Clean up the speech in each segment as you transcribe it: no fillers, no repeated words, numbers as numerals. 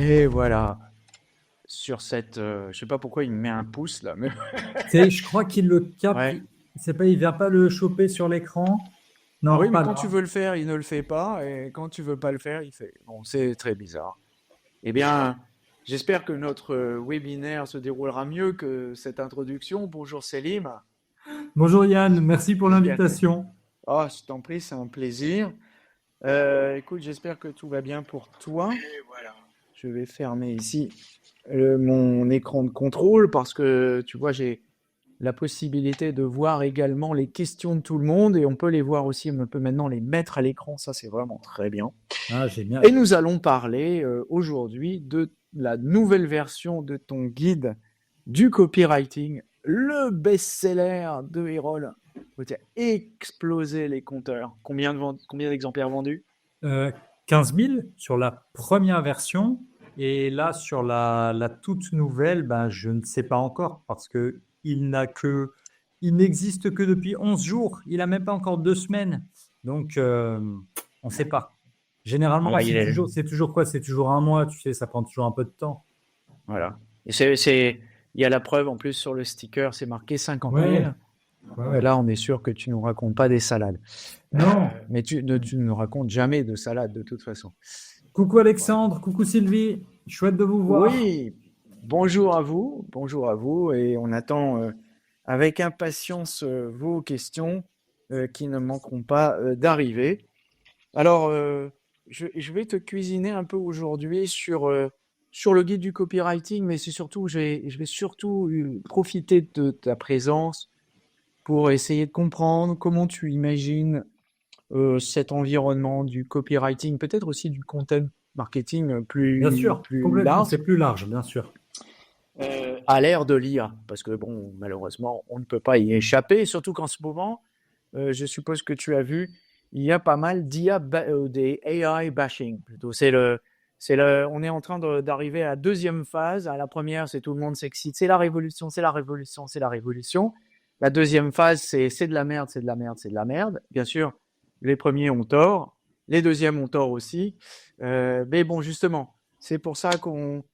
Et voilà, sur cette... je sais pas pourquoi il me met un pouce là, mais Je crois qu'il le capte. ouais. C'est pas, il vient pas le choper sur l'écran. Ah Non, oui, mais pas quand tu là. veux le faire, il ne le fait pas, et quand tu veux pas le faire, il fait. Bon, c'est très bizarre. Eh bien, j'espère que notre webinaire se déroulera mieux que cette introduction. Bonjour Selim. Bonjour Yann, merci pour J'espère que... l'invitation. Oh, je t'en prie, c'est un plaisir. Écoute, j'espère que tout va bien pour toi. Et voilà. Je vais fermer ici mon écran de contrôle parce que tu vois, j'ai la possibilité de voir également les questions de tout le monde et on peut les voir aussi, on peut maintenant les mettre à l'écran, ça c'est vraiment très bien. Ah, Et génial. nous allons parler aujourd'hui de la nouvelle version de ton guide du copywriting, le best-seller de Erol. Tu as explosé les compteurs. Combien d'exemplaires vendus? Euh, 15 000 sur la première version. Et là, sur la toute nouvelle, ben, je ne sais pas encore parce que il n'existe que depuis 11 jours. Il n'a même pas encore 2 semaines. Donc, on ne sait pas. Généralement, Là, il est... c'est toujours quoi? C'est toujours un mois, tu sais, ça prend toujours un peu de temps. Voilà. Et il y a la preuve en plus sur le sticker, c'est marqué 50 Ouais, 000. ouais, ouais. Là, on est sûr que tu nous racontes pas des salades. Non. Mais tu ne nous racontes jamais de salades de toute façon. Coucou Voilà. Alexandre, coucou Sylvie. Chouette de vous voir. Oui, bonjour à vous, et on attend avec impatience vos questions qui ne manqueront pas d'arriver. Alors, je vais te cuisiner un peu aujourd'hui sur le guide du copywriting, mais c'est surtout, je vais surtout profiter de ta présence pour essayer de comprendre comment tu imagines cet environnement du copywriting, peut-être aussi du content marketing Bien plus, sûr, plus complètement, large, c'est plus large, bien sûr. à l'ère de l'IA. Parce que, bon, malheureusement, on ne peut pas y échapper, surtout qu'en ce moment, je suppose que tu as vu, il y a pas mal d'IA, des AI bashing, plutôt. On est en train d'arriver à la deuxième phase. À la première, c'est tout le monde s'excite, c'est la révolution, c'est la révolution, c'est la révolution. La deuxième phase, c'est de la merde, c'est de la merde, c'est de la merde. Bien sûr, les premiers ont tort, les deuxièmes ont tort aussi. Mais bon, justement, c'est pour ça qu'on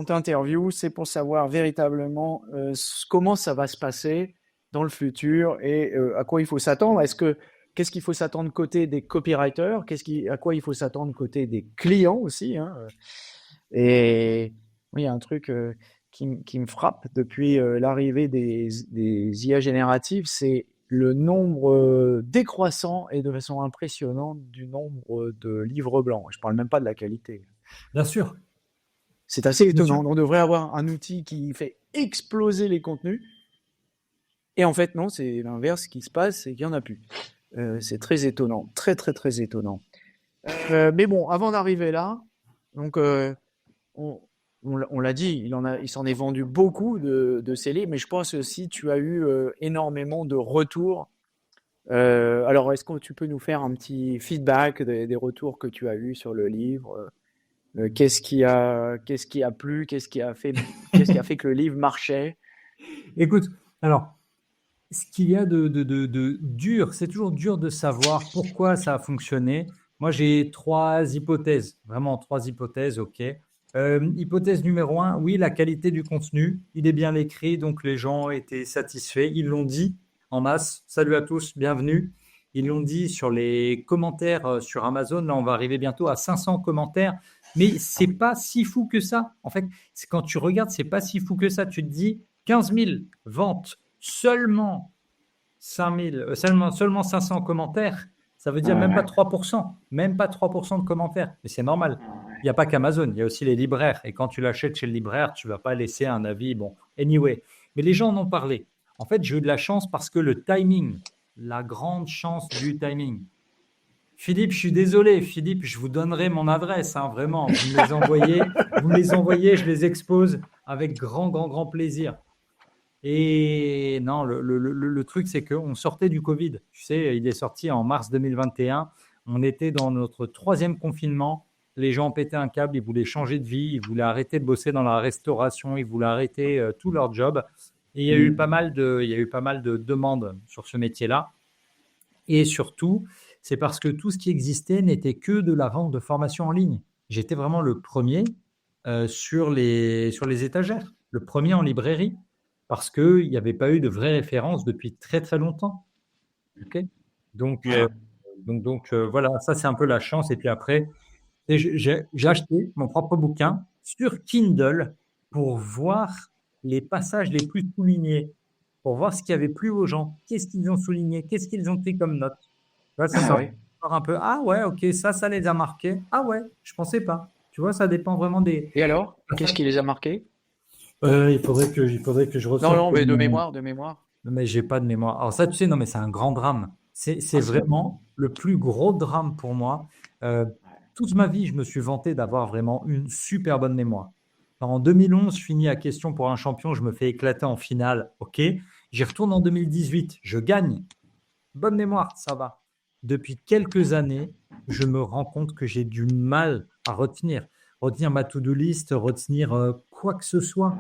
t'interviewe, c'est pour savoir véritablement comment ça va se passer dans le futur et à quoi il faut s'attendre. Qu'est-ce qu'il faut s'attendre côté des copywriters? À quoi il faut s'attendre côté des clients aussi, hein? Et oui, il y a un truc qui me frappe depuis l'arrivée des IA génératives, c'est le nombre décroissant et de façon impressionnante du nombre de livres blancs. Je parle même pas de la qualité. Bien sûr, C'est assez bien sûr. étonnant. On devrait avoir un outil qui fait exploser les contenus. Et en fait, non, c'est l'inverse qui se passe, c'est qu'il n'y en a plus. C'est très étonnant, très très très étonnant. Mais bon, avant d'arriver là, donc on, on l'a dit, il s'en est vendu beaucoup de ces livres, mais je pense aussi tu as eu énormément de retours. Alors, est-ce que tu peux nous faire un petit feedback des retours que tu as eu sur le livre? Qu'est-ce qui a plu? Qu'est-ce qui a fait que le livre marchait? Écoute, alors, ce qu'il y a de dur, c'est toujours dur de savoir pourquoi ça a fonctionné. Moi, j'ai 3 hypothèses, vraiment 3 hypothèses, ok. Hypothèse numéro 1, oui, la qualité du contenu, il est bien écrit, donc les gens étaient satisfaits. Ils l'ont dit en masse. Salut à tous, bienvenue. Ils l'ont dit sur les commentaires sur Amazon. Là, on va arriver bientôt à 500 commentaires. Mais c'est pas si fou que ça. En fait, quand tu regardes, c'est pas si fou que ça. Tu te dis 15 000 ventes, seulement 5000, seulement 500 commentaires. Ça veut dire même pas Ouais. 3%, même pas 3% de commentaires. Mais c'est normal. Il n'y a pas qu'Amazon, il y a aussi les libraires. Et quand tu l'achètes chez le libraire, tu ne vas pas laisser un avis. Bon, anyway. Mais les gens en ont parlé. En fait, j'ai eu de la chance parce que le timing, la grande chance du timing. Philippe, je suis désolé. Philippe, je vous donnerai mon adresse. Hein, vraiment, vous me les envoyez, je les expose avec grand, grand, grand plaisir. Et non, le truc, c'est qu'on sortait du Covid. Tu sais, il est sorti en mars 2021. On était dans notre 3e confinement. Les gens pétaient un câble, ils voulaient changer de vie, ils voulaient arrêter de bosser dans la restauration, ils voulaient arrêter tout leur job. Et il y a eu pas mal de demandes sur ce métier-là. Et surtout, c'est parce que tout ce qui existait n'était que de la vente de formation en ligne. J'étais vraiment le premier sur les étagères, le premier en librairie, parce qu'il n'y avait pas eu de vraie référence depuis très très longtemps. Okay, donc, voilà, ça c'est un peu la chance. Et puis après, j'ai acheté mon propre bouquin sur Kindle pour voir les passages les plus soulignés, pour voir ce qui avait plu aux gens, qu'est-ce qu'ils ont souligné, qu'est-ce qu'ils ont pris comme note. Tu vois, ça oui. voir un peu, ah ouais, ok, ça les a marqués. Ah ouais, je pensais pas. Tu vois, ça dépend vraiment des. Et alors, qu'est-ce qui les a marqués? Il faudrait que je Non, ressorte. non, mais de mémoire, de mémoire. Mais j'ai pas de mémoire. Alors ça, tu sais, non, mais c'est un grand drame. C'est Ah, vraiment le plus gros drame pour moi. Euh, Toute ma vie, je me suis vanté d'avoir vraiment une super bonne mémoire. Alors, en 2011, je finis à question pour un champion, je me fais éclater en finale. OK. J'y retourne en 2018, je gagne. Bonne mémoire, ça va. Depuis quelques années, je me rends compte que j'ai du mal à retenir ma to-do list, retenir quoi que ce soit.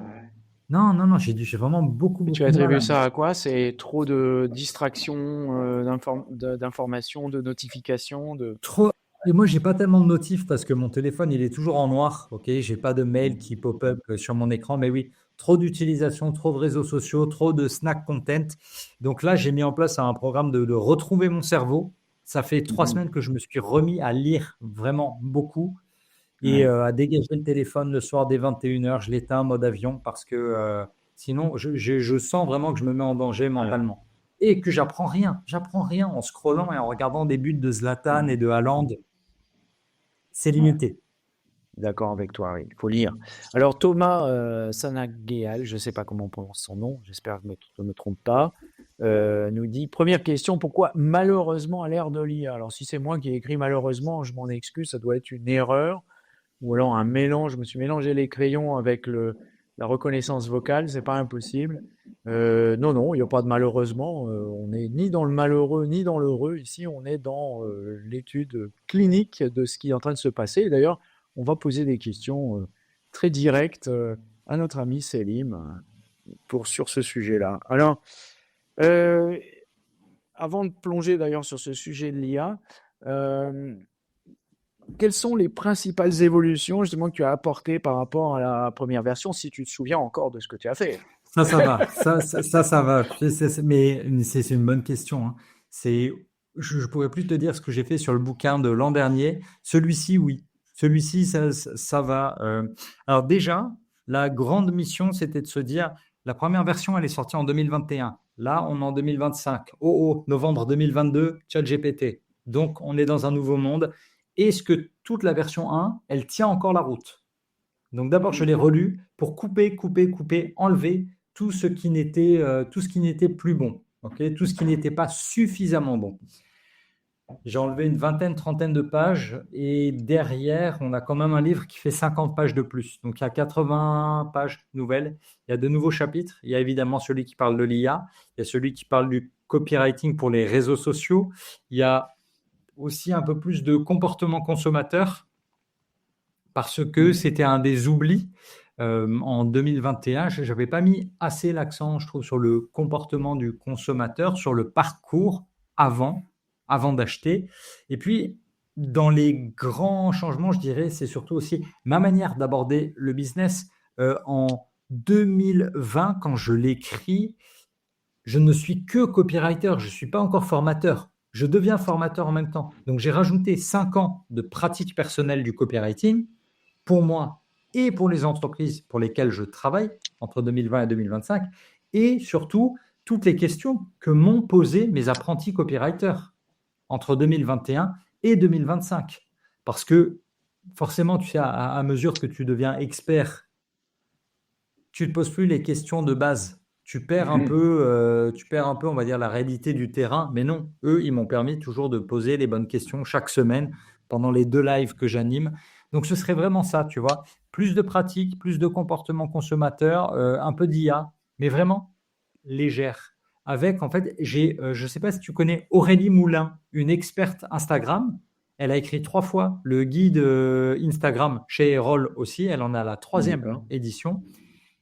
Non, non, non, j'ai vraiment beaucoup, Et tu beaucoup de mal attribues à. ça à quoi? C'est trop de distractions, d'informations, de notifications, de... Trop. Et moi, j'ai pas tellement de notifs parce que mon téléphone, il est toujours en noir. Ok, j'ai pas de mail qui pop-up sur mon écran. Mais oui, trop d'utilisation, trop de réseaux sociaux, trop de snack content. Donc là, j'ai mis en place un programme de retrouver mon cerveau. Ça fait 3 semaines que je me suis remis à lire vraiment beaucoup et à dégager le téléphone le soir dès 21h. Je l'éteins en mode avion parce que sinon, je sens vraiment que je me mets en danger mentalement. Et que j'apprends rien. J'apprends rien en scrollant et en regardant des buts de Zlatan et de Haaland. C'est limité. D'accord avec toi, oui, il faut lire. Alors Thomas Sanaguéal, je ne sais pas comment on prononce son nom, j'espère que je ne me trompe pas, nous dit, première question, pourquoi malheureusement à l'ère de l'IA? Alors si c'est moi qui ai écrit malheureusement, je m'en excuse, ça doit être une erreur, ou alors un mélange, je me suis mélangé les crayons avec la reconnaissance vocale, c'est pas impossible. Non, non, il n'y a pas de malheureusement, on n'est ni dans le malheureux ni dans l'heureux, ici on est dans l'étude clinique de ce qui est en train de se passer. Et d'ailleurs, on va poser des questions très directes à notre ami Selim sur ce sujet-là. Alors, euh, avant de plonger d'ailleurs sur ce sujet de l'IA, quelles sont les principales évolutions justement que tu as apportées par rapport à la première version, si tu te souviens encore de ce que tu as fait? Ça va. Ça va. Mais c'est une bonne question, hein. Je pourrais plus te dire ce que j'ai fait sur le bouquin de l'an dernier. Celui-ci, oui. Celui-ci, ça va. Alors déjà, la grande mission, c'était de se dire, la première version, elle est sortie en 2021. Là, on est en 2025. Oh, novembre 2022, ChatGPT. Donc, on est dans un nouveau monde. Est-ce que toute la version 1, elle tient encore la route? Donc d'abord, je l'ai relu pour couper, enlever tout ce qui n'était plus bon, ok, tout ce qui n'était pas suffisamment bon. J'ai enlevé une vingtaine, trentaine de pages et derrière, on a quand même un livre qui fait 50 pages de plus. Donc il y a 80 pages nouvelles. Il y a de nouveaux chapitres. Il y a évidemment celui qui parle de l'IA. Il y a celui qui parle du copywriting pour les réseaux sociaux. Il y a aussi un peu plus de comportement consommateur parce que c'était un des oublis. En 2021, je n'avais pas mis assez l'accent, je trouve, sur le comportement du consommateur, sur le parcours avant d'acheter. Et puis, dans les grands changements, je dirais, c'est surtout aussi ma manière d'aborder le business. En 2020, quand je l'écris, je ne suis que copywriter, je ne suis pas encore formateur. Je deviens formateur en même temps. Donc, j'ai rajouté 5 ans de pratique personnelle du copywriting pour moi et pour les entreprises pour lesquelles je travaille entre 2020 et 2025, et surtout toutes les questions que m'ont posées mes apprentis copywriters entre 2021 et 2025. Parce que forcément, tu sais, à mesure que tu deviens expert, tu ne te poses plus les questions de base. Tu perds un peu, on va dire, la réalité du terrain. Mais non, eux, ils m'ont permis toujours de poser les bonnes questions chaque semaine pendant les 2 lives que j'anime. Donc, ce serait vraiment ça, tu vois. Plus de pratique, plus de comportement consommateur, un peu d'IA, mais vraiment légère. Avec, en fait, je ne sais pas si tu connais Aurélie Moulin, une experte Instagram. Elle a écrit 3 fois le guide Instagram chez Erol aussi. Elle en a la 3e D'accord. édition.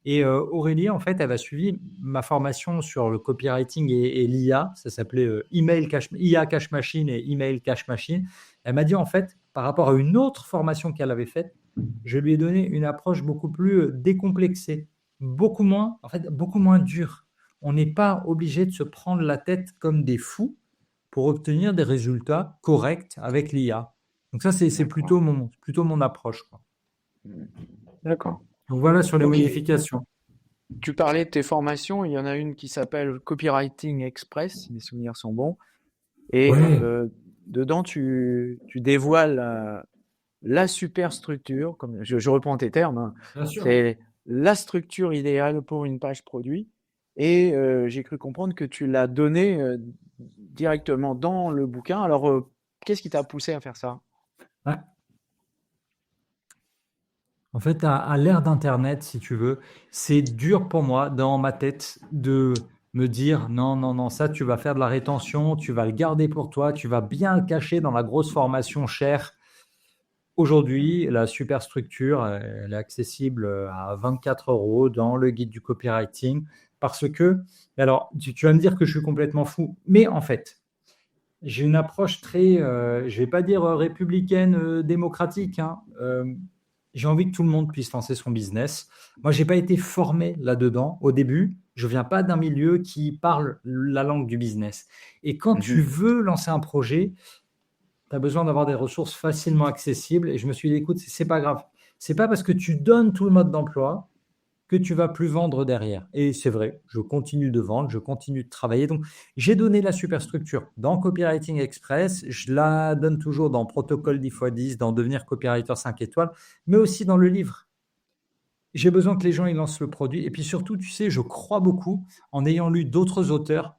Et Aurélie, en fait, elle a suivi ma formation sur le copywriting et l'IA. Ça s'appelait IA Cash Machine et Email Cash Machine. Elle m'a dit, en fait, par rapport à une autre formation qu'elle avait faite, je lui ai donné une approche beaucoup plus décomplexée, beaucoup moins dure. On n'est pas obligé de se prendre la tête comme des fous pour obtenir des résultats corrects avec l'IA. Donc ça, c'est D'accord. plutôt mon approche, quoi. D'accord. Donc voilà sur les Ok. modifications. Tu parlais de tes formations. Il y en a une qui s'appelle Copywriting Express, si mes souvenirs sont bons. Et Ouais, dedans, tu dévoiles la superstructure, comme je reprends tes termes, hein. bien sûr. C'est la structure idéale pour une page produit. Et j'ai cru comprendre que tu l'as donnée directement dans le bouquin. Alors, qu'est-ce qui t'a poussé à faire ça? Ouais. En fait, à l'ère d'Internet, si tu veux, c'est dur pour moi, dans ma tête, de me dire non, non, non, ça, tu vas faire de la rétention, tu vas le garder pour toi, tu vas bien le cacher dans la grosse formation chère. Aujourd'hui, la superstructure, elle est accessible à 24 euros dans le guide du copywriting parce que, alors, tu vas me dire que je suis complètement fou, mais en fait, j'ai une approche très, je vais pas dire républicaine, démocratique, hein. J'ai envie que tout le monde puisse lancer son business. Moi, j'ai pas été formé là-dedans au début. Je viens pas d'un milieu qui parle la langue du business. Et quand tu Mhm. veux lancer un projet, tu as besoin d'avoir des ressources facilement accessibles. Et je me suis dit, écoute, c'est pas grave. C'est pas parce que tu donnes tout le mode d'emploi que tu vas plus vendre derrière. Et c'est vrai, je continue de vendre, je continue de travailler. Donc, j'ai donné la superstructure dans Copywriting Express, je la donne toujours dans Protocole 10x10, dans Devenir copywriter 5 étoiles, mais aussi dans le livre. J'ai besoin que les gens ils lancent le produit. Et puis surtout, tu sais, je crois beaucoup en ayant lu d'autres auteurs.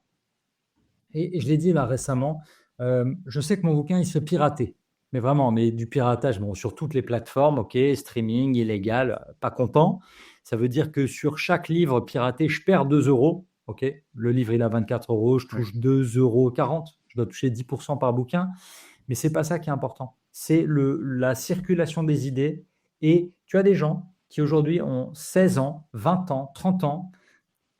Et je l'ai dit là récemment, je sais que mon bouquin, il se fait pirater. Mais vraiment, mais du piratage, bon, sur toutes les plateformes, ok, streaming, illégal, pas content. Ça veut dire que sur chaque livre piraté, je perds 2 euros. Ok, le livre, il a 24 euros, je Ouais. touche 2,40 €. Je dois toucher 10% par bouquin. Mais c'est pas ça qui est important. C'est la circulation des idées. Et tu as des gens qui aujourd'hui ont 16 ans, 20 ans, 30 ans,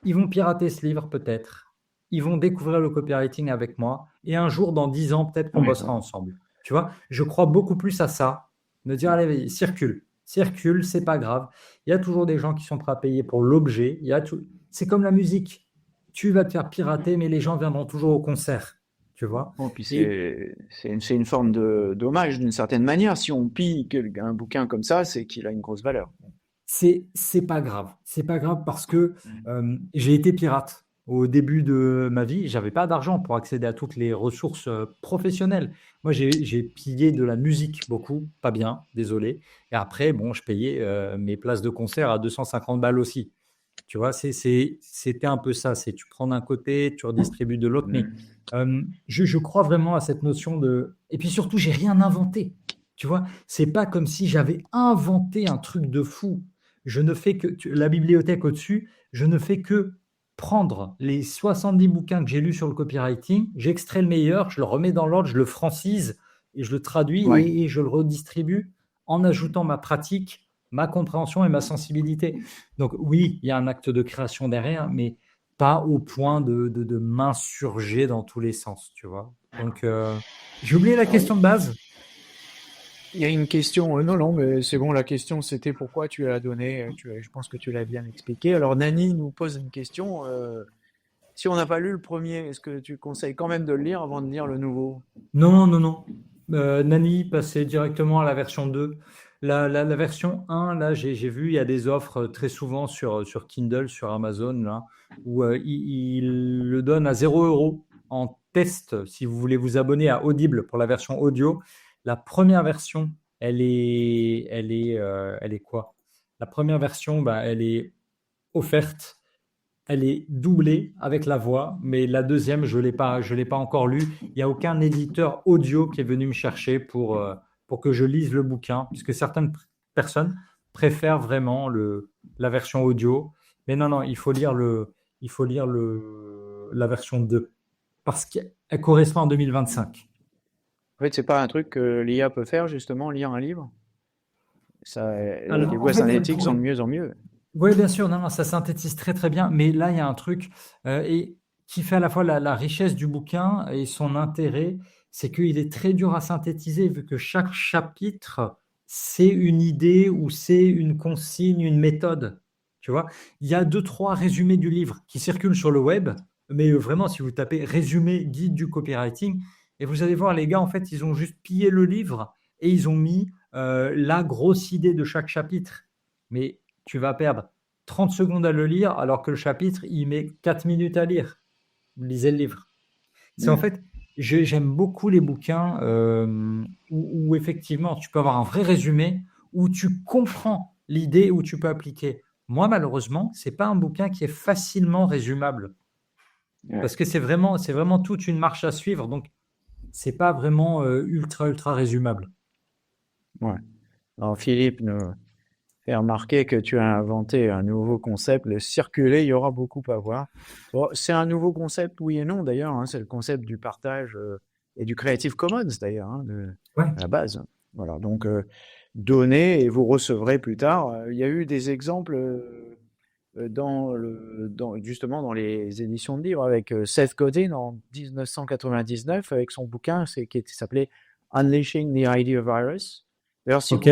ils vont pirater ce livre peut-être. Ils vont découvrir le copywriting avec moi. Et un jour, dans 10 ans, peut-être qu'on bossera D'accord. ensemble. Tu vois, je crois beaucoup plus à ça. Me dire, allez, circule. Circule, c'est pas grave. Il y a toujours des gens qui sont prêts à payer pour l'objet. C'est comme la musique. Tu vas te faire pirater, mais les gens viendront toujours au concert. Tu vois. Bon, puis Et c'est une forme de dommage d'une certaine manière. Si on pille un bouquin comme ça, c'est qu'il a une grosse valeur. c'est pas grave. C'est pas grave parce que j'ai été pirate. Au début de ma vie, j'avais pas d'argent pour accéder à toutes les ressources professionnelles. Moi, j'ai pillé de la musique beaucoup, pas bien, désolé. Et après, bon, je payais mes places de concert à 250 balles aussi. Tu vois, c'était un peu ça. C'est tu prends d'un côté, tu redistribues de l'autre. Mais Mhm. je crois vraiment à cette notion de. Et puis surtout, j'ai rien inventé. Tu vois, c'est pas comme si j'avais inventé un truc de fou. Je ne fais que la bibliothèque au-dessus, je ne fais que prendre les 70 bouquins que j'ai lus sur le copywriting, j'extrais le meilleur, je le remets dans l'ordre, je le francise et je le traduis Ouais. et je le redistribue en ajoutant ma pratique, ma compréhension et ma sensibilité. Donc oui, il y a un acte de création derrière, mais pas au point de m'insurger dans tous les sens, tu vois. Donc j'ai oublié la Alors, question de base. il y a une question, non, non, mais c'est bon, la question c'était pourquoi tu l'as donné. Je pense que tu l'as bien expliqué. Alors, Nani nous pose une question. Si on n'a pas lu le premier, est-ce que tu conseilles quand même de le lire avant de lire le nouveau? Non, non, non. Nani, passez directement à la version 2. La version 1, là, j'ai vu, il y a des offres très souvent sur Kindle, sur Amazon, là, où il le donne à 0 € en test si vous voulez vous abonner à Audible pour la version audio. La première version, elle est quoi? La première version, bah, elle est offerte, elle est doublée avec la voix, mais la deuxième, je l'ai pas encore lue. Il n'y a aucun éditeur audio qui est venu me chercher pour que je lise le bouquin, puisque certaines personnes préfèrent vraiment la version audio. Mais non, non, il faut lire la version 2 parce qu'elle correspond en 2025. En fait, c'est pas un truc que l'IA peut faire, justement, lire un livre. Ça, les Alors, en voies fait, vous le synthétiques sont pourrez. de mieux en mieux. Oui, bien sûr, non, non, ça synthétise très très bien, mais là, il y a un truc et qui fait à la fois la richesse du bouquin et son intérêt, c'est qu'il est très dur à synthétiser, vu que chaque chapitre, c'est une idée ou c'est une consigne, une méthode. Tu vois, il y a deux, trois résumés du livre qui circulent sur le web, mais vraiment, si vous tapez résumé guide du copywriting, et vous allez voir, les gars, en fait, ils ont juste pillé le livre et ils ont mis la grosse idée de chaque chapitre. Mais tu vas perdre 30 secondes à le lire, alors que le chapitre, il met 4 minutes à lire. Lisez le livre. C'est en Mm. fait, j'aime beaucoup les bouquins où effectivement tu peux avoir un vrai résumé, où tu comprends l'idée, où tu peux appliquer. Moi, malheureusement, c'est pas un bouquin qui est facilement résumable Ouais. parce que c'est vraiment toute une marche à suivre. Donc, c'est pas vraiment ultra résumable. Ouais. Alors, Philippe nous fait remarquer que tu as inventé un nouveau concept, le circuler, il y aura beaucoup à voir. Bon, c'est un nouveau concept, oui et non d'ailleurs, hein, c'est le concept du partage et du Creative Commons d'ailleurs, hein, Ouais. à la base. Voilà, donc donnez et vous recevrez plus tard. Il y a eu des exemples justement dans les éditions de livres avec Seth Godin en 1999 avec son bouquin qui s'appelait Unleashing the Idea Virus. D'ailleurs, Ok.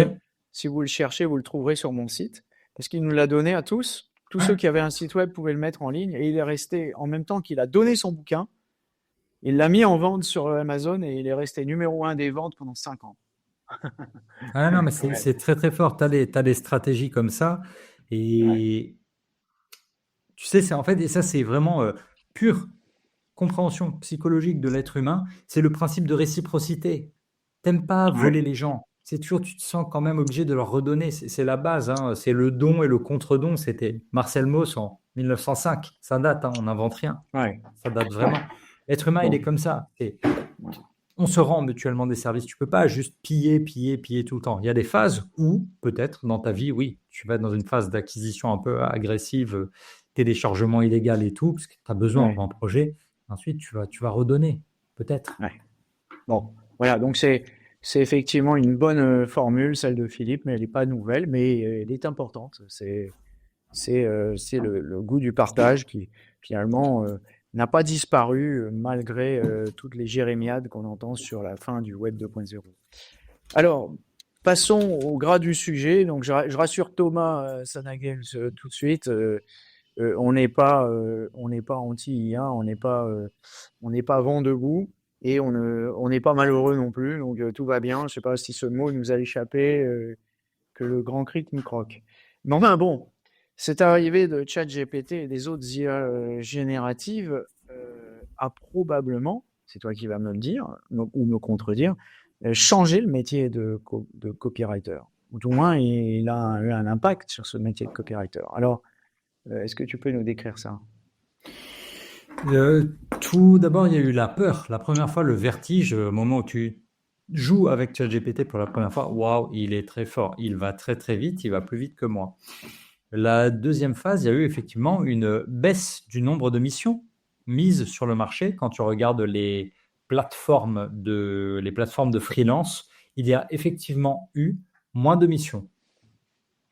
si vous le cherchez, vous le trouverez sur mon site parce qu'il nous l'a donné à tous. Tous ceux qui avaient un site web pouvaient le mettre en ligne et il est resté en même temps qu'il a donné son bouquin. Il l'a mis en vente sur Amazon et il est resté numéro 1 des ventes pendant 5 ans. Ah non, mais Ouais, c'est très très fort. Tu as t'as des stratégies comme ça. ouais, Et tu sais, c'est en fait, et ça c'est vraiment pure compréhension psychologique de l'être humain, c'est le principe de réciprocité. T'aimes pas ouais, voler les gens. C'est toujours, tu te sens quand même obligé de leur redonner. C'est la base, hein. C'est le don et le contre-don. C'était Marcel Mauss en 1905. Ça date, hein, on n'invente rien. ouais, Ça date ouais. vraiment. L'être humain, il est Bon, comme ça. On se rend mutuellement des services. Tu peux pas juste piller tout le temps. Il y a des phases où, peut-être, dans ta vie, oui, tu vas être dans une phase d'acquisition un peu agressive, téléchargement illégal et tout, parce que tu as besoin ouais, pour un projet. Ensuite, tu vas redonner, peut-être. ouais. Bon, voilà, donc c'est effectivement une bonne formule, celle de Philippe, mais elle n'est pas nouvelle, mais elle est importante. C'est le goût du partage qui finalement n'a pas disparu malgré toutes les jérémiades qu'on entend sur la fin du Web 2.0. Alors, passons au gras du sujet. Donc, je rassure Thomas Sanagel tout de suite. On n'est pas anti-IA, on n'est pas vent debout et on n'est pas malheureux non plus. Donc tout va bien. Je sais pas si ce mot nous a échappé, que le grand cri nous croque. Mais enfin bon, cette arrivée de ChatGPT et des autres IA génératives a probablement, c'est toi qui vas me le dire ou me contredire, changé le métier de copywriter. Ou tout au moins, il a eu un impact sur ce métier de copywriter. Alors, est-ce que tu peux nous décrire ça? Tout d'abord, il y a eu la peur. La première fois, le vertige, au moment où tu joues avec ChatGPT pour la première fois, waouh, il est très fort. Il va très très vite, il va plus vite que moi. La deuxième phase, il y a eu effectivement une baisse du nombre de missions mises sur le marché. Quand tu regardes les plateformes de freelance, il y a effectivement eu moins de missions,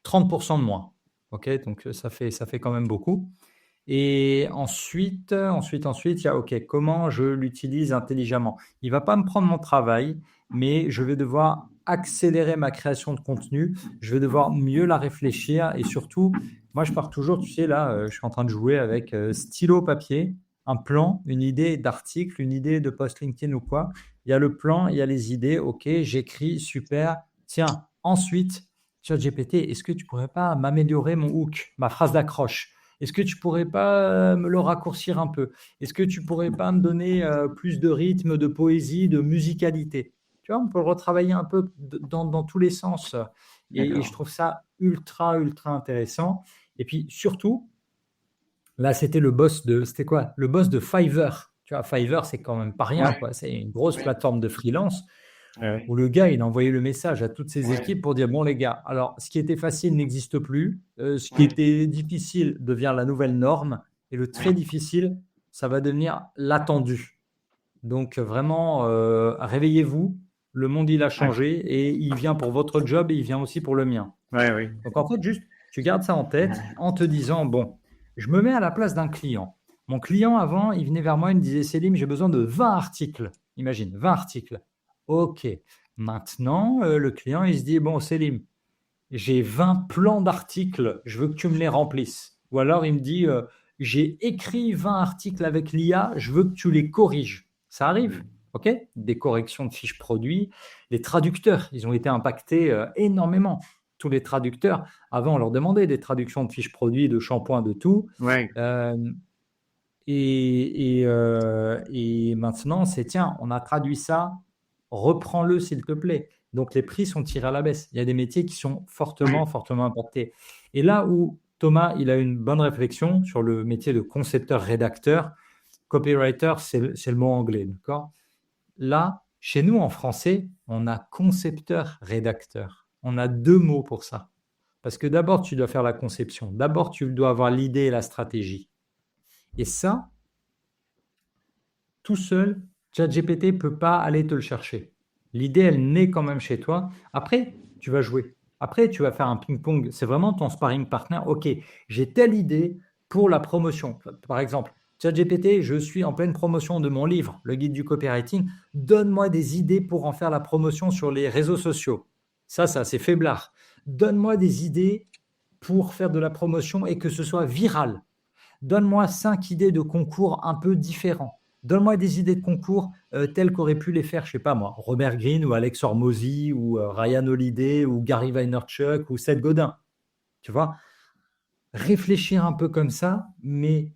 30% de moins. Ok, donc ça fait quand même beaucoup. Et ensuite, il y a, OK, comment je l'utilise intelligemment? Il va pas me prendre mon travail, mais je vais devoir accélérer ma création de contenu. Je vais devoir mieux la réfléchir et surtout, moi, je pars toujours, tu sais, là, je suis en train de jouer avec stylo, papier, un plan, une idée d'article, une idée de post LinkedIn ou quoi. Il y a le plan, il y a les idées. OK, j'écris, super. Tiens, ensuite, ChatGPT, est-ce que tu pourrais pas m'améliorer mon hook, ma phrase d'accroche? Est-ce que tu pourrais pas me le raccourcir un peu? Est-ce que tu pourrais pas me donner plus de rythme, de poésie, de musicalité? Tu vois, on peut le retravailler un peu dans tous les sens. Et je D'accord. trouve ça ultra intéressant. Et puis surtout, là, c'était quoi? Le boss de Fiverr. Tu vois, Fiverr, c'est quand même pas rien, Ouais, quoi. C'est une grosse plateforme de freelance ouais, où le gars, il a envoyé le message à toutes ses équipes pour dire, bon les gars, alors ce qui était facile n'existe plus, ce qui était difficile devient la nouvelle norme, et le très difficile, ça va devenir l'attendu. Donc vraiment, réveillez-vous, le monde il a Ouais. changé et il vient pour votre job et il vient aussi pour le mien. Ouais, oui. Donc en fait, juste, tu gardes ça en tête en te disant, bon, je me mets à la place d'un client. Mon client, avant, il venait vers moi, il me disait, Célim, j'ai besoin de 20 articles. Imagine, 20 articles. OK. Maintenant, le client, il se dit, bon, Célim, j'ai 20 plans d'articles, je veux que tu me les remplisses. Ou alors, il me dit, j'ai écrit 20 articles avec l'IA, je veux que tu les corriges. Ça arrive. OK. Des corrections de fiches produits. Les traducteurs, ils ont été impactés énormément. Tous les traducteurs, avant, on leur demandait des traductions de fiches produits, de shampoing, de tout. Ouais. Euh, et maintenant, c'est tiens, on a traduit ça, reprends-le s'il te plaît. Donc les prix sont tirés à la baisse. Il y a des métiers qui sont Ouais. fortement, fortement impactés. Et là où Thomas, il a une bonne réflexion sur le métier de concepteur-rédacteur, copywriter, c'est le mot anglais, d'accord? Là, chez nous en français, on a concepteur-rédacteur. On a deux mots pour ça. Parce que d'abord, tu dois faire la conception. D'abord, tu dois avoir l'idée et la stratégie. Et ça, tout seul, ChatGPT ne peut pas aller te le chercher. L'idée, elle naît quand même chez toi. Après, tu vas jouer. Après, tu vas faire un ping-pong. C'est vraiment ton sparring partner. OK, j'ai telle idée pour la promotion. Par exemple, ChatGPT, je suis en pleine promotion de mon livre, le guide du copywriting. Donne-moi des idées pour en faire la promotion sur les réseaux sociaux. Ça, c'est faiblard. Donne-moi des idées pour faire de la promotion et que ce soit viral. Donne-moi 5 idées de concours un peu différents. Donne-moi des idées de concours telles qu'auraient pu les faire, je sais pas moi, Robert Greene ou Alex Hormozy ou Ryan Holiday ou Gary Vaynerchuk ou Seth Godin. Tu vois, réfléchir un peu comme ça, mais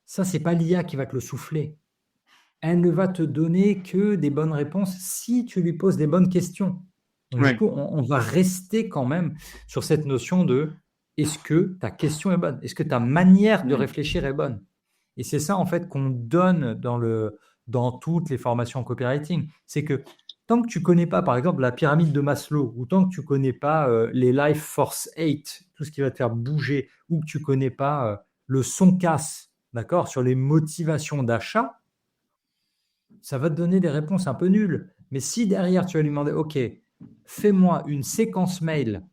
ça, c'est pas l'IA qui va te le souffler. Elle ne va te donner que des bonnes réponses si tu lui poses des bonnes questions. Donc, du Ouais. coup, on va rester quand même sur cette notion de est-ce que ta question est bonne? Est-ce que ta manière de Ouais. réfléchir est bonne? Et c'est ça, en fait, qu'on donne dans toutes les formations en copywriting. C'est que tant que tu ne connais pas, par exemple, la pyramide de Maslow, ou tant que tu ne connais pas les Life Force 8, tout ce qui va te faire bouger, ou que tu ne connais pas le son casse, d'accord, sur les motivations d'achat, ça va te donner des réponses un peu nulles. Mais si derrière, tu vas lui demander, OK, fais-moi une séquence mail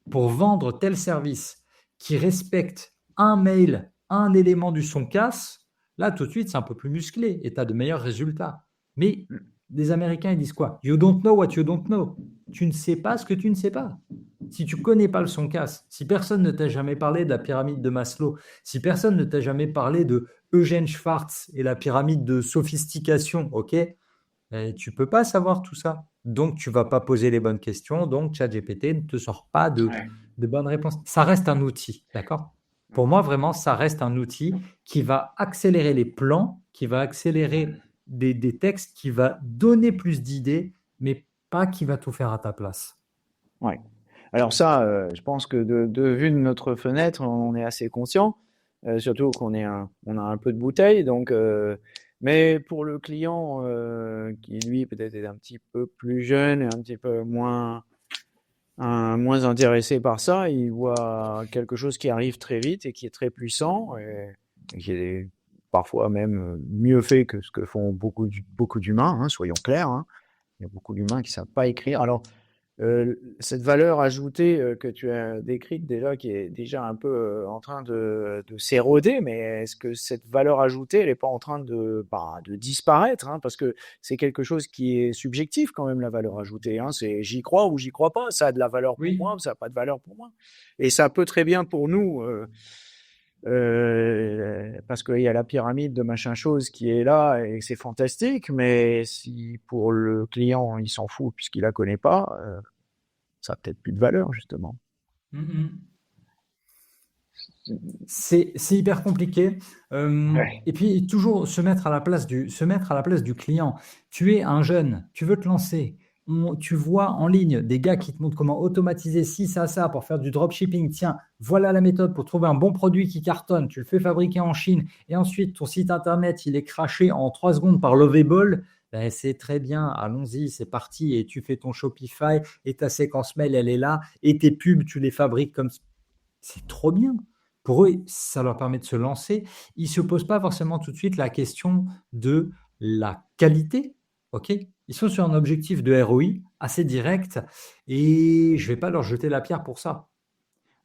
pour vendre tel service qui respecte un mail, un élément du son casse, là, tout de suite, c'est un peu plus musclé et tu as de meilleurs résultats. Mais les Américains, ils disent quoi? You don't know what you don't know. Tu ne sais pas ce que tu ne sais pas. Si tu ne connais pas le son casse, si personne ne t'a jamais parlé de la pyramide de Maslow, si personne ne t'a jamais parlé de Eugène Schwartz et la pyramide de sophistication, ok, tu peux pas savoir tout ça. Donc, tu vas pas poser les bonnes questions. Donc, ChatGPT ne te sort pas Ouais. de bonnes réponses. Ça reste un outil, d'accord? Pour moi, vraiment, ça reste un outil qui va accélérer les plans, qui va accélérer des textes, qui va donner plus d'idées, mais pas qui va tout faire à ta place. Ouais. Alors ça, je pense que de vue de notre fenêtre, on est assez conscient, surtout on a un peu de bouteille, donc. Mais pour le client qui lui peut-être est un petit peu plus jeune et un petit peu moins intéressé par ça, il voit quelque chose qui arrive très vite et qui est très puissant et qui est parfois même mieux fait que ce que font beaucoup d'humains, hein, soyons clairs, hein. Il y a beaucoup d'humains qui savent pas écrire. Alors cette valeur ajoutée que tu as décrite déjà, qui est déjà un peu en train de s'éroder, mais est-ce que cette valeur ajoutée, elle n'est pas en train de disparaître, hein, parce que c'est quelque chose qui est subjectif quand même, la valeur ajoutée. Hein, c'est j'y crois ou j'y crois pas. Ça a de la valeur pour Oui, moi, ça n'a pas de valeur pour moi. Et ça peut très bien pour nous. Parce qu'il y a la pyramide de machin chose qui est là et c'est fantastique, mais si pour le client il s'en fout puisqu'il la connaît pas, ça a peut-être plus de valeur justement. Mhm. C'est hyper compliqué. Ouais. Et puis, toujours se mettre à la place du client. Tu es un jeune, tu veux te lancer. Tu vois en ligne des gars qui te montrent comment automatiser ci, ça pour faire du dropshipping. Tiens, voilà la méthode pour trouver un bon produit qui cartonne. Tu le fais fabriquer en Chine et ensuite ton site internet, il est craché en 3 secondes par Lovable. Ben, c'est très bien, allons-y, c'est parti. Et tu fais ton Shopify et ta séquence mail, elle est là. Et tes pubs, tu les fabriques comme c'est trop bien. Pour eux, ça leur permet de se lancer. Ils ne se posent pas forcément tout de suite la question de la qualité. OK? Ils sont sur un objectif de ROI assez direct et je ne vais pas leur jeter la pierre pour ça.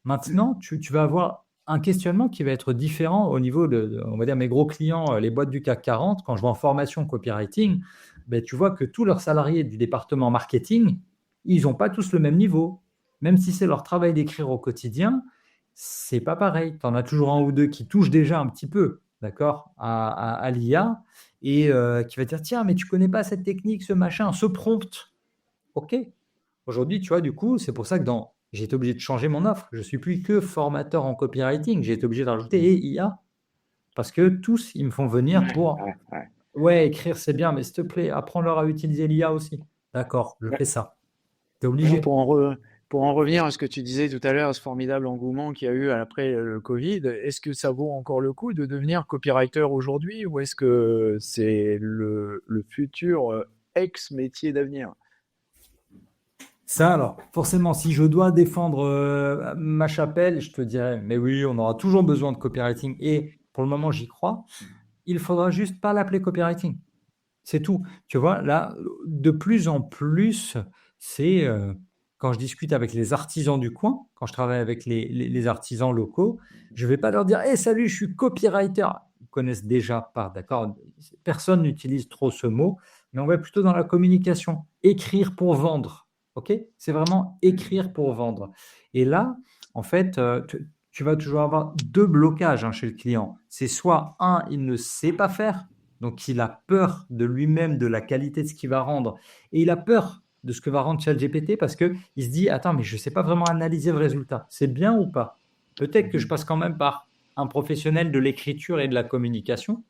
Maintenant, tu vas avoir un questionnement qui va être différent au niveau on va dire, mes gros clients, les boîtes du CAC 40. Quand je vais en formation copywriting, ben, tu vois que tous leurs salariés du département marketing, ils n'ont pas tous le même niveau. Même si c'est leur travail d'écrire au quotidien, c'est pas pareil. Tu en as toujours un ou deux qui touchent déjà un petit peu, d'accord, à l'IA et qui va dire, tiens, mais tu connais pas cette technique, ce machin, ce prompt. OK. Aujourd'hui, tu vois, du coup, c'est pour ça que j'ai été obligé de changer mon offre. Je ne suis plus que formateur en copywriting. J'ai été obligé de rajouter et IA. Parce que tous, ils me font venir pour ouais, écrire, c'est bien, mais s'il te plaît, apprends-leur à utiliser l'IA aussi. D'accord, je fais ça. Tu es Non, obligé. pour en revenir à ce que tu disais tout à l'heure, ce formidable engouement qu'il y a eu après le Covid, est-ce que ça vaut encore le coup de devenir copywriter aujourd'hui ou est-ce que c'est le futur ex-métier d'avenir? Ça, alors, forcément, si je dois défendre ma chapelle, je te dirais, mais oui, on aura toujours besoin de copywriting. Et pour le moment, j'y crois. Il faudra juste pas l'appeler copywriting. C'est tout. Tu vois, là, de plus en plus, c'est quand je discute avec les artisans du coin, quand je travaille avec les artisans locaux, je ne vais pas leur dire hey, salut, je suis copywriter. Ils connaissent déjà pas, d'accord? Personne n'utilise trop ce mot, mais on va plutôt dans la communication. Écrire pour vendre. OK? C'est vraiment écrire pour vendre. Et là, en fait, tu vas toujours avoir deux blocages chez le client. C'est soit un, il ne sait pas faire. Donc, il a peur de lui-même, de la qualité de ce qu'il va rendre. Et il a peur de ce que va rendre ChatGPT parce qu'il se dit, attends, mais je ne sais pas vraiment analyser le résultat. C'est bien ou pas? Peut-être que je passe quand même par un professionnel de l'écriture et de la communication.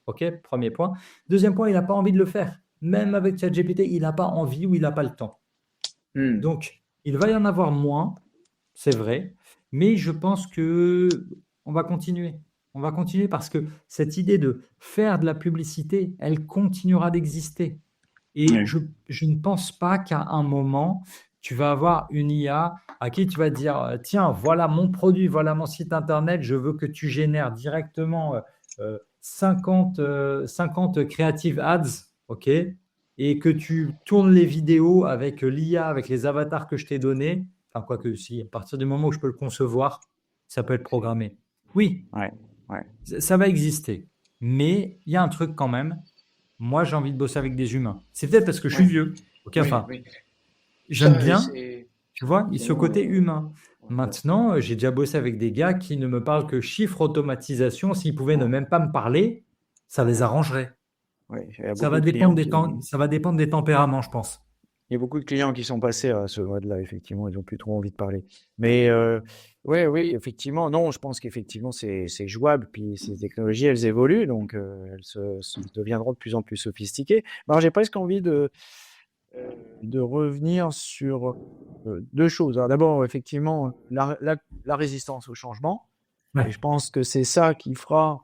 OK, premier point. Deuxième point, il n'a pas envie de le faire. Même avec ChatGPT, il n'a pas envie ou il n'a pas le temps. Donc, il va y en avoir moins, c'est vrai, mais je pense que on va continuer. On va continuer parce que cette idée de faire de la publicité, elle continuera d'exister. Et Oui. je ne pense pas qu'à un moment, tu vas avoir une IA à qui tu vas dire, tiens, voilà mon produit, voilà mon site internet, je veux que tu génères directement 50 creative ads, OK? Et que tu tournes les vidéos avec l'IA, avec les avatars que je t'ai donnés. Enfin, quoi que si, à partir du moment où je peux le concevoir, ça peut être programmé. Oui, Ouais, ouais. ça va exister. Mais il y a un truc quand même. Moi, j'ai envie de bosser avec des humains. C'est peut-être parce que je suis Ouais. vieux. Ok, Oui, enfin, oui. j'aime Ça, bien, c'est tu vois, ce évidemment. côté humain. Maintenant, j'ai déjà bossé avec des gars qui ne me parlent que chiffres, automatisation. S'ils pouvaient ne même pas me parler, ça les arrangerait. Oui, il y a Ça beaucoup va de dépendre clients des temps, ça va dépendre des tempéraments, je pense. il y a beaucoup de clients qui sont passés à ce mode-là, effectivement, ils ont plus trop envie de parler. Mais ouais, oui, effectivement, non, je pense qu'effectivement c'est jouable. Puis ces technologies, elles évoluent, donc elles deviendront de plus en plus sophistiquées. Alors j'ai presque envie de revenir sur deux choses. Alors, d'abord, effectivement, la résistance au changement. Et Ouais. je pense que c'est ça qui fera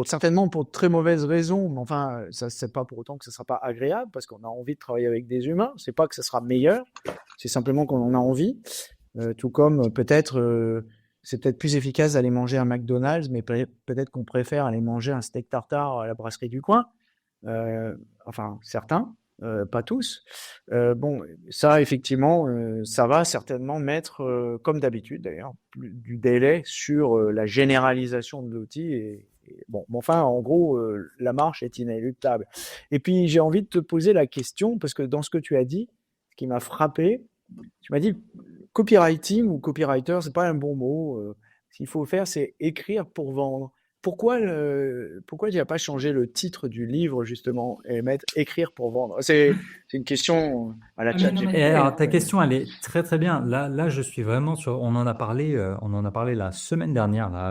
certainement pour de très mauvaises raisons, mais enfin, ça c'est pas pour autant que ce sera pas agréable parce qu'on a envie de travailler avec des humains. C'est pas que ça sera meilleur, c'est simplement qu'on en a envie. Tout comme peut-être, c'est peut-être plus efficace d'aller manger un McDonald's, mais peut-être qu'on préfère aller manger un steak tartare à la brasserie du coin. Enfin, certains, pas tous. Bon, ça effectivement, ça va certainement mettre, comme d'habitude d'ailleurs, du délai sur la généralisation de l'outil bon, mais enfin, en gros, la marche est inéluctable. Et puis, j'ai envie de te poser la question, parce que dans ce que tu as dit, ce qui m'a frappé, tu m'as dit copywriting ou copywriter, c'est pas un bon mot. Ce qu'il faut faire, c'est écrire pour vendre. Pourquoi tu n'as pas changé le titre du livre justement et mettre écrire pour vendre? C'est une question à la Ah, mais chat non, mais GPT, alors, hein, ta question, elle est très très bien. Là, je suis vraiment sur. On en a parlé la semaine dernière là,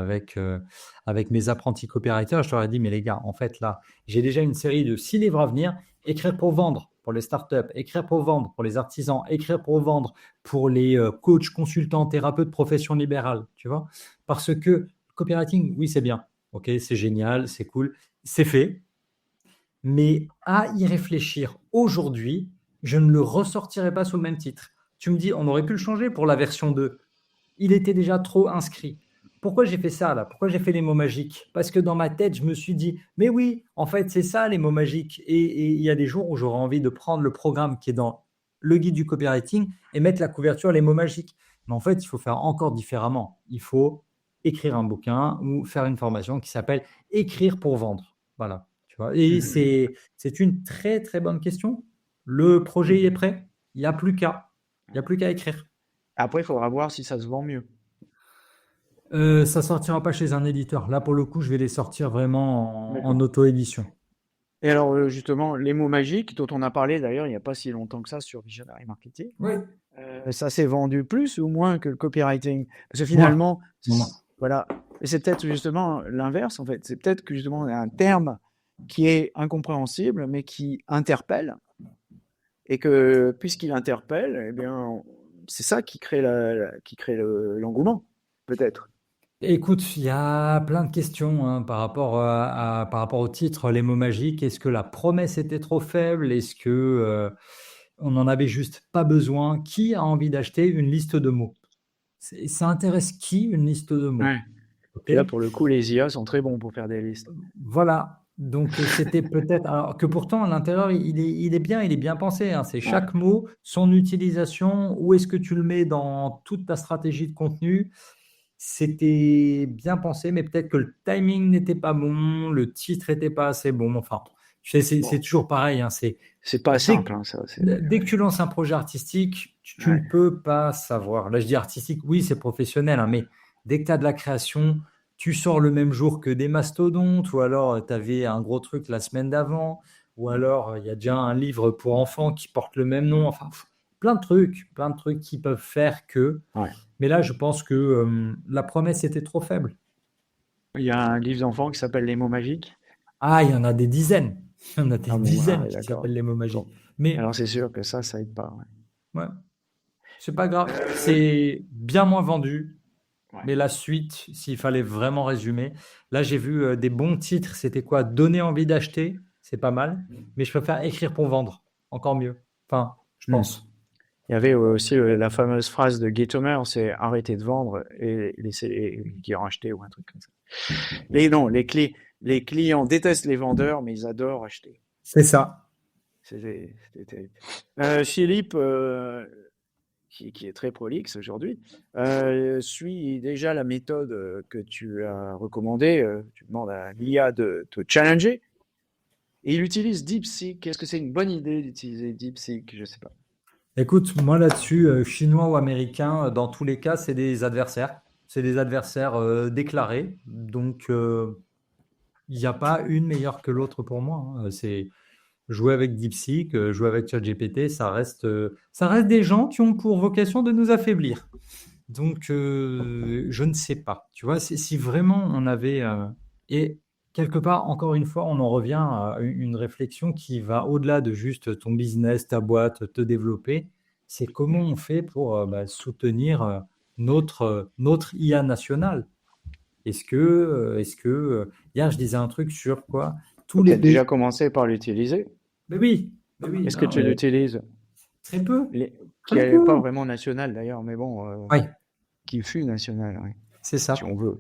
avec mes apprentis copywriters. Je leur ai dit, mais les gars, en fait, là, j'ai déjà une série de 6 livres à venir. Écrire pour vendre pour les startups, écrire pour vendre pour les artisans, écrire pour vendre pour les coachs, consultants, thérapeutes, professions libérales. Tu vois? Parce que copywriting, oui, c'est bien. Ok, c'est génial, c'est cool, c'est fait. Mais à y réfléchir aujourd'hui, je ne le ressortirai pas sous le même titre. Tu me dis, on aurait pu le changer pour la version 2. Il était déjà trop inscrit. pourquoi j'ai fait ça là? Pourquoi j'ai fait les mots magiques? Parce que dans ma tête, je me suis dit, mais oui, en fait, c'est ça les mots magiques. Et il y a des jours où j'aurais envie de prendre le programme qui est dans le guide du copywriting et mettre la couverture les mots magiques. Mais en fait, il faut faire encore différemment. Il faut écrire un bouquin ou faire une formation qui s'appelle Écrire pour vendre. Voilà. Tu vois. Et c'est une très très bonne question. Le projet il est prêt. Il n'y a plus qu'à. Il n'y a plus qu'à écrire. Après, il faudra voir si ça se vend mieux. Ça sortira pas chez un éditeur. Là, pour le coup, je vais les sortir vraiment en D'accord. auto-édition. Et alors, justement, les mots magiques dont on a parlé d'ailleurs il n'y a pas si longtemps que ça sur Visionary Marketing, Oui. ça s'est vendu plus ou moins que le copywriting? Parce que Moi, finalement, moi. voilà. Et c'est peut-être justement l'inverse, en fait. C'est peut-être que justement, on a un terme qui est incompréhensible, mais qui interpelle. Et que, puisqu'il interpelle, eh bien, c'est ça qui crée qui crée l'engouement, peut-être. Écoute, il y a plein de questions hein, par rapport au titre, les mots magiques. Est-ce que la promesse était trop faible? Est-ce que on n'en avait juste pas besoin? Qui a envie d'acheter une liste de mots? Ça intéresse qui une liste de mots? Ouais. Ok. Puis là, pour le coup, les IA sont très bons pour faire des listes. Voilà. Donc c'était peut-être alors que pourtant à l'intérieur il est bien pensé. Hein. C'est Ouais. chaque mot, son utilisation, où est-ce que tu le mets dans toute ta stratégie de contenu. C'était bien pensé, mais peut-être que le timing n'était pas bon, le titre n'était pas assez bon. Enfin, tu sais, c'est Bon, toujours pareil. Hein. C'est c'est pas dès, simple, hein, ça. dès que tu lances un projet artistique, tu ne Ouais. peux pas savoir. Là, je dis artistique, oui, c'est professionnel, hein, mais dès que tu as de la création, tu sors le même jour que des mastodontes, ou alors tu avais un gros truc la semaine d'avant, ou alors il y a déjà un livre pour enfants qui porte le même nom. Enfin, plein de trucs qui peuvent faire que. Ouais. Mais là, je pense que la promesse était trop faible. Il y a un livre d'enfant qui s'appelle Les mots magiques. Ah, il y en a des dizaines. Il y en a des Ah bon, ah dizaines ouais, qui d'accord. s'appellent les mots Bon. magiques. Mais Alors c'est sûr que ça aide pas. Ouais. ouais, c'est pas grave. C'est bien moins vendu. Ouais. Mais la suite, s'il fallait vraiment résumer, là j'ai vu des bons titres. C'était quoi? Donner envie d'acheter, c'est pas mal. Mais je préfère écrire pour vendre. Encore mieux. Enfin, je Hmm. pense. Il y avait aussi la fameuse phrase de Gitomer, c'est arrêter de vendre et laisser les clients acheter ou un truc comme ça. Non, les clients détestent les vendeurs, mais ils adorent acheter. C'est ça. C'était terrible. Philippe, qui est très prolixe aujourd'hui, suit déjà la méthode que tu as recommandée. Tu demandes à l'IA de te challenger. Et il utilise DeepSeek. Est-ce que c'est une bonne idée d'utiliser DeepSeek? Je ne sais pas. Écoute, moi là-dessus, chinois ou américains, dans tous les cas, c'est des adversaires. C'est des adversaires déclarés. Donc, il n'y a pas une meilleure que l'autre pour moi. Hein. C'est jouer avec DeepSeek, jouer avec ChatGPT, ça reste des gens qui ont pour vocation de nous affaiblir. Donc, je ne sais pas. Tu vois, si vraiment on avait et quelque part, encore une fois, on en revient à une réflexion qui va au-delà de juste ton business, ta boîte, te développer. C'est comment on fait pour soutenir notre IA nationale. Hier, je disais un truc sur quoi? Faut Tous les peut-être pays. déjà commencer par l'utiliser. Mais oui, Est-ce que non, tu l'utilises? très peu, Qui très n'est pas peu. vraiment national d'ailleurs, mais bon, Oui, qui fut national, ouais, c'est si ça. on veut.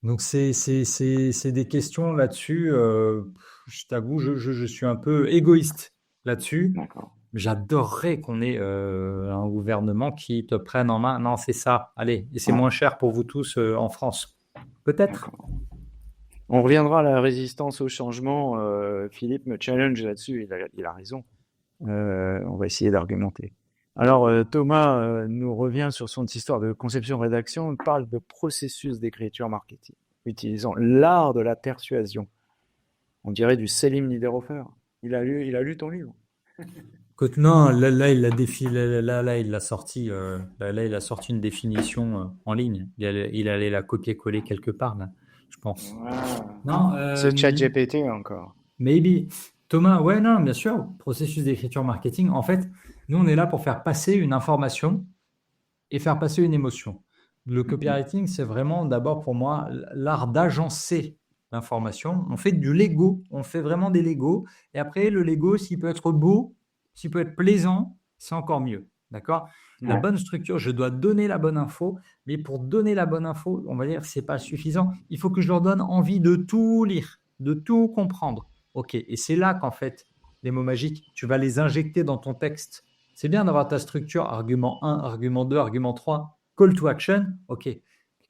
Donc, c'est des questions là-dessus. Je t'avoue, je suis un peu égoïste là-dessus. D'accord. J'adorerais qu'on ait un gouvernement qui te prenne en main. Non, c'est ça. Allez, et c'est Ouais, moins cher pour vous tous en France. Peut-être. d'accord. On reviendra à la résistance au changement. Philippe me challenge là-dessus, il a raison. On va essayer d'argumenter. Alors, Thomas nous revient sur son histoire de conception-rédaction. Il parle de processus d'écriture marketing, utilisant l'art de la persuasion. On dirait du Selim Niederhofer. Il a lu ton livre. Écoute, non, il a il a sorti, il a sorti une définition en ligne. Il allait la copier-coller quelque part, là, je pense. Ah, Non, c'est ChatGPT encore. maybe. Thomas, ouais, non, bien sûr, processus d'écriture marketing. En fait, nous, on est là pour faire passer une information et faire passer une émotion. Le copywriting, c'est vraiment d'abord pour moi l'art d'agencer l'information. On fait du Lego, on fait vraiment des Lego. Et après, le Lego, s'il peut être beau, s'il peut être plaisant, c'est encore mieux. D'accord? La Ouais. bonne structure, je dois donner la bonne info, mais pour donner la bonne info, on va dire que ce n'est pas suffisant. Il faut que je leur donne envie de tout lire, de tout comprendre. OK, et c'est là qu'en fait, les mots magiques, tu vas les injecter dans ton texte. C'est bien d'avoir ta structure, argument 1, argument 2, argument 3, call to action. OK,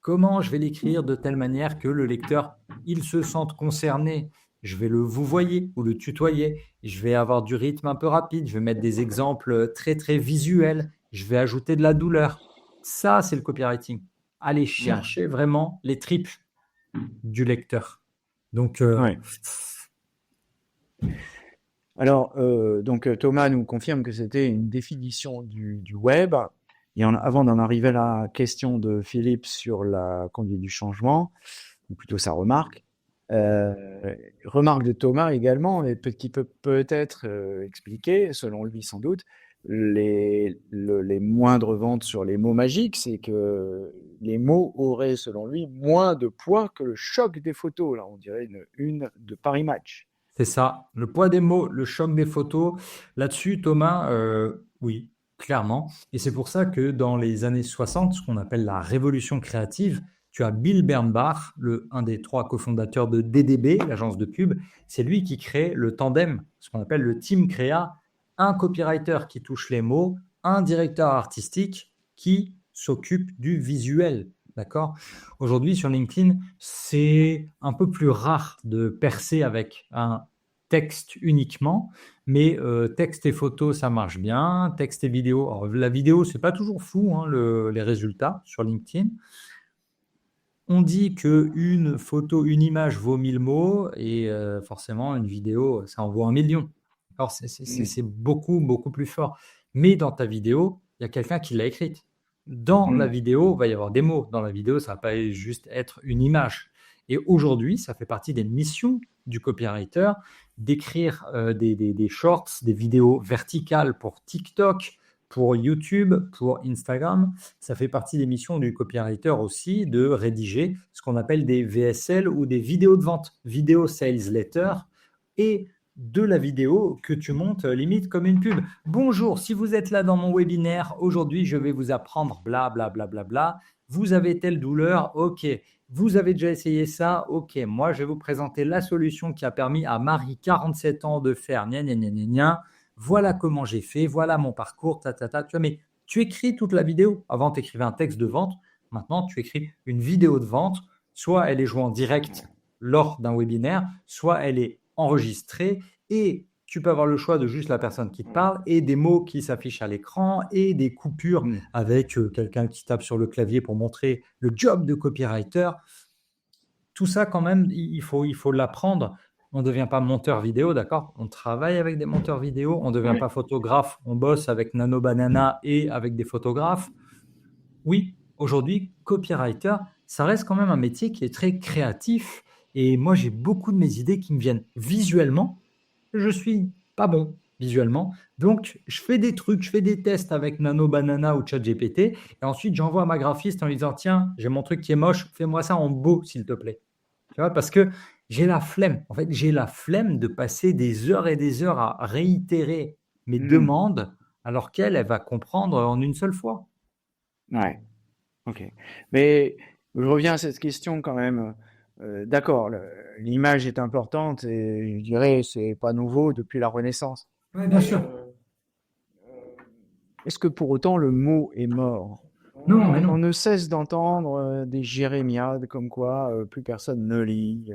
comment je vais l'écrire de telle manière que le lecteur, il se sente concerné? Je vais le vous voyez ou le tutoyer. Je vais avoir du rythme un peu rapide. Je vais mettre des exemples très, très visuels. Je vais ajouter de la douleur. Ça, c'est le copywriting. Aller chercher vraiment les tripes du lecteur. Donc, Ouais. Alors, Thomas nous confirme que c'était une définition du web. Avant d'en arriver à la question de Philippe sur la conduite du changement, ou plutôt sa remarque, remarque de Thomas également, mais qui peut peut-être expliquer, selon lui sans doute, les moindres ventes sur les mots magiques, c'est que les mots auraient, selon lui, moins de poids que le choc des photos. Là, on dirait une de Paris Match. c'est ça. Le poids des mots, le choc des photos. Là-dessus, Thomas, oui, clairement. Et c'est pour ça que dans les années 60, ce qu'on appelle la révolution créative, tu as Bill Bernbach, un des 3 cofondateurs de DDB, l'agence de pub. C'est lui qui crée le tandem, ce qu'on appelle le team créa. Un copywriter qui touche les mots, un directeur artistique qui s'occupe du visuel. D'accord? Aujourd'hui, sur LinkedIn, c'est un peu plus rare de percer avec un texte uniquement, mais texte et photo, ça marche bien. Texte et vidéo, alors, la vidéo, c'est pas toujours fou, hein, les résultats sur LinkedIn. On dit qu'une photo, une image vaut 1000 mots et forcément, une vidéo, ça en vaut 1 million. Alors, c'est beaucoup, beaucoup plus fort. Mais dans ta vidéo, il y a quelqu'un qui l'a écrite. Dans la vidéo, il va y avoir des mots. Dans la vidéo, ça ne va pas juste être une image. Et aujourd'hui, ça fait partie des missions du copywriter d'écrire des shorts, des vidéos verticales pour TikTok, pour YouTube, pour Instagram. Ça fait partie des missions du copywriter aussi de rédiger ce qu'on appelle des VSL ou des vidéos de vente, vidéo sales letter, et de la vidéo que tu montes limite comme une pub. Bonjour, si vous êtes là dans mon webinaire, aujourd'hui je vais vous apprendre bla bla bla bla bla. Vous avez telle douleur, ok. Vous avez déjà essayé ça, ok. Moi je vais vous présenter la solution qui a permis à Marie, 47 ans, de faire gna gna gna gna gna. Voilà comment j'ai fait, voilà mon parcours, ta ta ta. Tu vois, mais tu écris toute la vidéo. Avant, tu écrivais un texte de vente. Maintenant, tu écris une vidéo de vente. Soit elle est jouée en direct lors d'un webinaire, soit elle est enregistrée et tu peux avoir le choix de juste la personne qui te parle et des mots qui s'affichent à l'écran et des coupures avec quelqu'un qui tape sur le clavier pour montrer le job de copywriter. Tout ça, quand même, il faut l'apprendre. On ne devient pas monteur vidéo, d'accord? On travaille avec des monteurs vidéo. On ne devient pas photographe. On bosse avec Nano Banana et avec des photographes. Oui, aujourd'hui, copywriter, ça reste quand même un métier qui est très créatif. Et moi, j'ai beaucoup de mes idées qui me viennent visuellement. Je suis pas bon visuellement. Donc, je fais des trucs, je fais des tests avec Nano Banana ou ChatGPT. Et ensuite, j'envoie à ma graphiste en lui disant, tiens, j'ai mon truc qui est moche, fais-moi ça en beau, s'il te plaît. Tu vois, parce que j'ai la flemme. En fait, j'ai la flemme de passer des heures et des heures à réitérer mes demandes alors qu'elle, elle va comprendre en une seule fois. Ouais, ok. Mais je reviens à cette question quand même. D'accord, l'image est importante et je dirais c'est pas nouveau depuis la Renaissance. Oui, bien sûr. Est-ce que pour autant le mot est mort? Non, mais On non. ne cesse d'entendre des jérémiades comme quoi plus personne ne lit,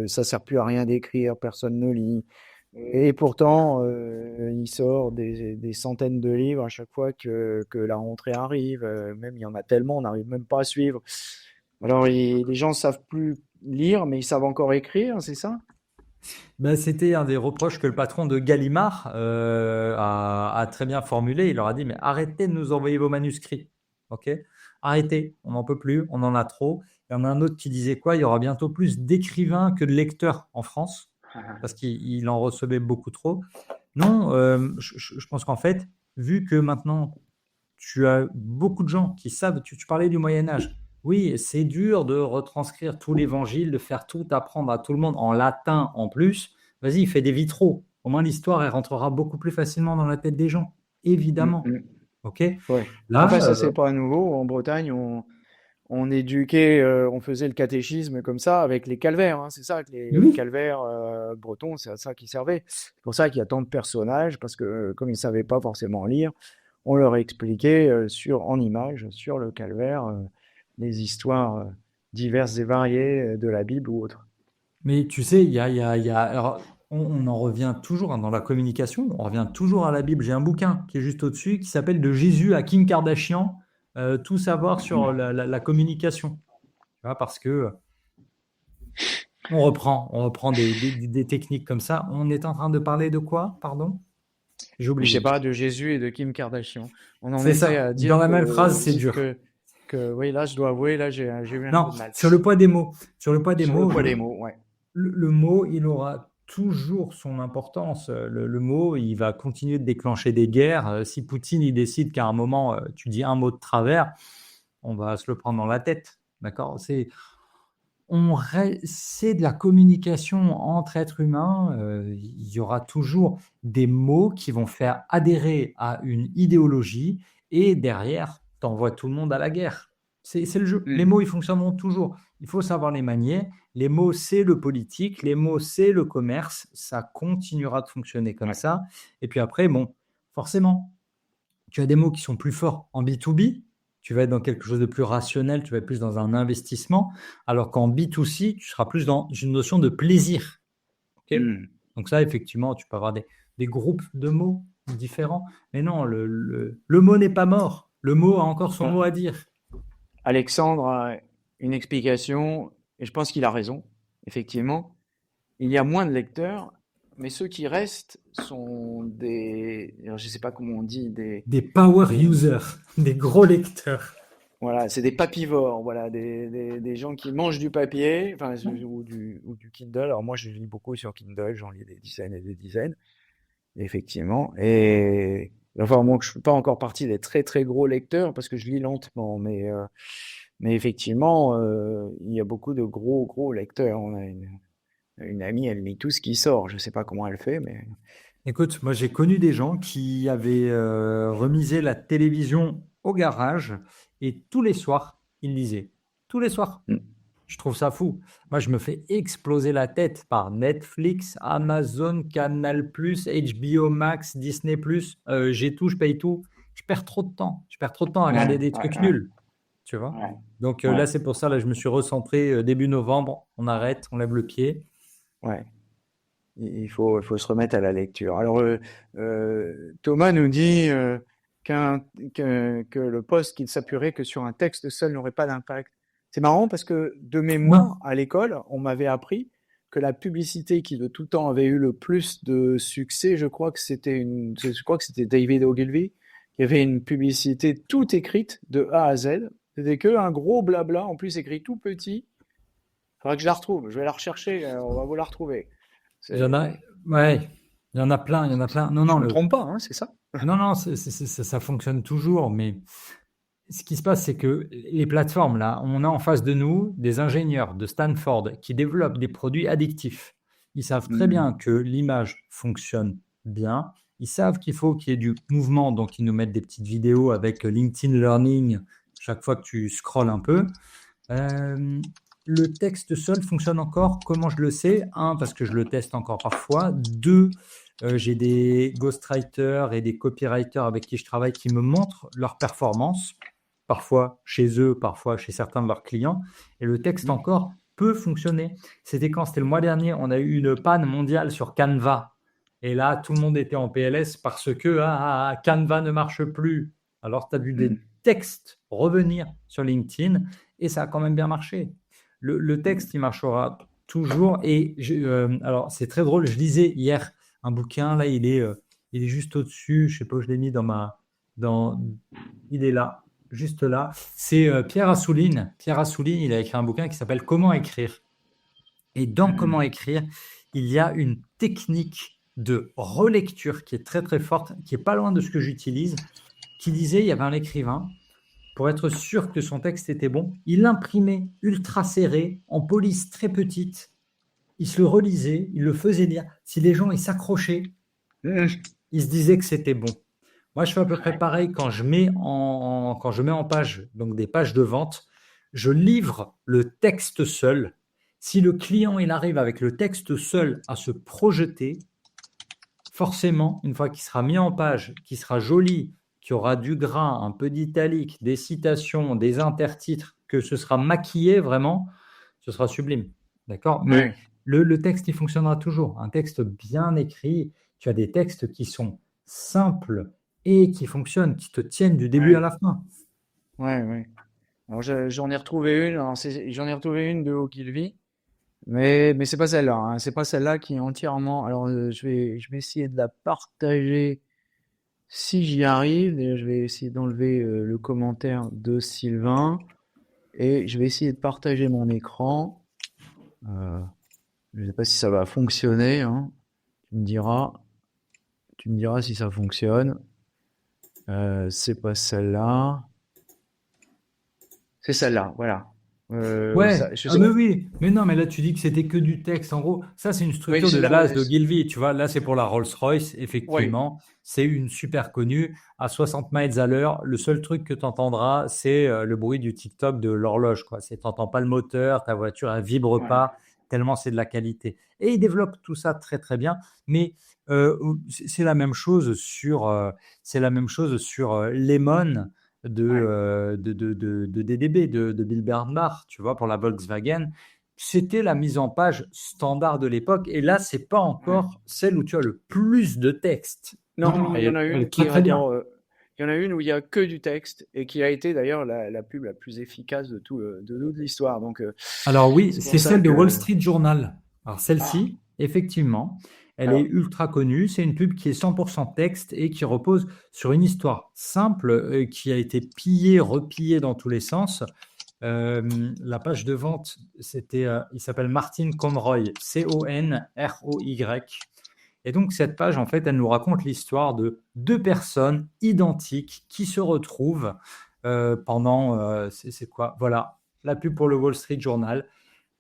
ça sert plus à rien d'écrire, personne ne lit. Et pourtant, il sort des centaines de livres à chaque fois que la rentrée arrive. Même il y en a tellement, on n'arrive même pas à suivre. Alors les gens savent plus lire, mais ils savent encore écrire, c'est ça? Ben, c'était un des reproches que le patron de Gallimard a très bien formulé. Il leur a dit, mais arrêtez de nous envoyer vos manuscrits. Ok? Arrêtez, on n'en peut plus, on en a trop. Il y en a un autre qui disait quoi? Il y aura bientôt plus d'écrivains que de lecteurs en France, parce qu'il en recevait beaucoup trop. Non, je pense qu'en fait, vu que maintenant, tu as beaucoup de gens qui savent, tu parlais du Moyen Âge. Oui, c'est dur de retranscrire tout l'évangile, de faire tout apprendre à tout le monde en latin en plus. Vas-y, fais des vitraux. Au moins, l'histoire, elle rentrera beaucoup plus facilement dans la tête des gens. Mm, Évidemment. mm. Ok? Ouais. Enfin, Là, ça, c'est pas nouveau. En Bretagne, on éduquait, on faisait le catéchisme comme ça avec les calvaires, hein. C'est ça que les oui. calvaires bretons, c'est à ça qu'ils servaient. C'est pour ça qu'il y a tant de personnages, parce que comme ils savaient pas forcément lire, on leur expliquait en images sur le calvaire les histoires diverses et variées de la Bible ou autres. Mais tu sais, alors, on en revient toujours hein, dans la communication, on revient toujours à la Bible. J'ai un bouquin qui est juste au-dessus qui s'appelle De Jésus à Kim Kardashian, tout savoir sur la communication. Tu vois, parce que on reprend des techniques comme ça. On est en train de parler de quoi, pardon? J'ai Je sais oublié. pas, de Jésus et de Kim Kardashian. On en C'est était ça. à Dans dire la même phrase, c'est dur. oui, là, je dois avouer, là, j'ai eu un Non, peu de mal. sur le poids des mots. Sur le poids des Sur le mots, poids des mots, ouais. le mot, il aura toujours son importance. Le mot, il va continuer de déclencher des guerres. Si Poutine, il décide qu'à un moment, tu dis un mot de travers, on va se le prendre dans la tête. D'accord? C'est de la communication entre êtres humains. Il y aura toujours des mots qui vont faire adhérer à une idéologie et derrière, tu envoies tout le monde à la guerre. C'est le jeu. Les Mm. mots, ils fonctionneront toujours. Il faut savoir les manier. Les mots, c'est le politique. Les mots, c'est le commerce. Ça continuera de fonctionner comme Ouais. ça. Et puis après, bon, forcément, tu as des mots qui sont plus forts en B2B. Tu vas être dans quelque chose de plus rationnel, tu vas être plus dans un investissement, alors qu'en B2C, tu seras plus dans une notion de plaisir. Okay. Mm. Donc ça, effectivement, tu peux avoir des groupes de mots différents. Mais non, le mot n'est pas mort. Le mot a encore son mot à dire. Alexandre a une explication, et je pense qu'il a raison, effectivement. Il y a moins de lecteurs, mais ceux qui restent sont alors, je sais pas comment on dit, Des power des, users, des gros lecteurs. voilà, c'est des papivores, voilà, des gens qui mangent du papier, enfin, ou du Kindle. Alors moi, je lis beaucoup sur Kindle, j'en lis des dizaines et des dizaines, effectivement. Et enfin, moi, je suis pas encore parti des très très gros lecteurs parce que je lis lentement, mais effectivement, il y a beaucoup de gros gros lecteurs. On a une amie, elle lit tout ce qui sort. Je sais pas comment elle fait, mais Écoute, moi j'ai connu des gens qui avaient remisé la télévision au garage et tous les soirs, ils lisaient. Tous les soirs. mm, Je trouve ça fou. Moi, je me fais exploser la tête par Netflix, Amazon, Canal+, HBO Max, Disney+. J'ai tout, je paye tout. Je perds trop de temps. Je perds trop de temps à regarder ouais, des ouais, trucs ouais, nuls. Tu vois? ouais, Donc ouais, là, c'est pour ça, là, je me suis recentré début novembre. On arrête, on lève le pied. ouais. Il faut se remettre à la lecture. Alors, Thomas nous dit que le poste qu'il s'appuierait que sur un texte seul n'aurait pas d'impact. C'est marrant parce que de Non. mémoire, à l'école, on m'avait appris que la publicité qui de tout temps avait eu le plus de succès, je crois que c'était David Ogilvy, qui avait une publicité toute écrite de A à Z. C'était que un gros blabla, en plus écrit tout petit. Il faudra que je la retrouve. Je vais la rechercher. On va vous la retrouver. Il y en a, ouais, il y en a plein, il y en a plein. Non, Je non, me trompe pas, hein, c'est ça? non, non, ça fonctionne toujours, mais ce qui se passe, c'est que les plateformes, là, on a en face de nous des ingénieurs de Stanford qui développent des produits addictifs. Ils savent très Hmm. bien que l'image fonctionne bien. Ils savent qu'il faut qu'il y ait du mouvement, donc ils nous mettent des petites vidéos avec LinkedIn Learning chaque fois que tu scrolles un peu. Le texte seul fonctionne encore. Comment je le sais? Un, parce que je le teste encore parfois. Deux, j'ai des ghostwriters et des copywriters avec qui je travaille qui me montrent leur performance, parfois chez eux, parfois chez certains de leurs clients. Et le texte encore peut fonctionner. C'était quand? C'était le mois dernier. On a eu une panne mondiale sur Canva. Et là, tout le monde était en PLS parce que Canva ne marche plus. Alors, tu as vu des textes revenir sur LinkedIn et ça a quand même bien marché. Le texte, il marchera toujours. Et alors, c'est très drôle. Je lisais hier un bouquin. Là, il est juste au-dessus. Je sais pas où je l'ai mis il est là, juste là. C'est Pierre Assouline. Pierre Assouline, il a écrit un bouquin qui s'appelle Comment écrire. Et dans Comment écrire, il y a une technique de relecture qui est très très forte, qui est pas loin de ce que j'utilise, qui disait, il y avait un écrivain, pour être sûr que son texte était bon, il l'imprimait ultra serré, en police très petite, il se le relisait, il le faisait lire. Si les gens ils s'accrochaient, ils se disaient que c'était bon. Moi, je fais à peu près pareil quand je mets en page, donc des pages de vente, je livre le texte seul. Si le client il arrive avec le texte seul à se projeter, forcément, une fois qu'il sera mis en page, qu'il sera joli, qu'il y aura du gras, un peu d'italique, des citations, des intertitres, que ce sera maquillé vraiment, ce sera sublime. D'accord? Mais Ouais, le texte, il fonctionnera toujours. Un texte bien écrit, tu as des textes qui sont simples et qui fonctionnent, qui te tiennent du début à ouais, la fin. ouais, ouais. Alors j'en ai retrouvé une, alors j'en ai retrouvé une de Ogilvy, mais c'est pas celle-là, hein. C'est pas celle-là qui est entièrement. Alors je vais essayer de la partager si j'y arrive. D'ailleurs, je vais essayer d'enlever le commentaire de Sylvain et je vais essayer de partager mon écran. Euh, je sais pas si ça va fonctionner, hein. Tu me diras, tu me diras si ça fonctionne. C'est pas celle-là. C'est celle-là, voilà. Ouais, Je ah sais mais pas. oui, mais non, mais là tu dis que c'était que du texte. En gros, ça c'est une Oui, structure de base de c'est- Gilvy. Tu vois, là c'est pour la Rolls-Royce, oui, effectivement. C'est une super connue à 60 miles à l'heure. Le seul truc que tu entendras, c'est le bruit du TikTok de l'horloge, quoi. Tu n'entends pas le moteur, ta voiture, elle vibre ouais, pas, tellement c'est de la qualité. Et il développe tout ça très très bien. Mais euh, c'est la même chose c'est la même chose sur Lemon ouais, de DDB, de Bill Bernbach, tu vois, pour la Volkswagen. C'était la mise en page standard de l'époque. Et là, c'est pas ouais. encore celle où tu as le plus de texte. Non, Non, il y en a elle une est très qui, très bien. alors, il y en a une où il y a que du texte et qui a été d'ailleurs la pub la plus efficace de toute l'histoire. Donc, Alors oui, c'est pour c'est ça celle de Wall que, Street Journal. Alors ah, celle-ci, effectivement, elle est alors, ultra connue. C'est une pub qui est 100% texte et qui repose sur une histoire simple qui a été pillée, repillée dans tous les sens. La page de vente, il s'appelle Martin Conroy, Conroy. Et donc cette page, en fait, elle nous raconte l'histoire de deux personnes identiques qui se retrouvent pendant, c'est quoi? Voilà, la pub pour le Wall Street Journal.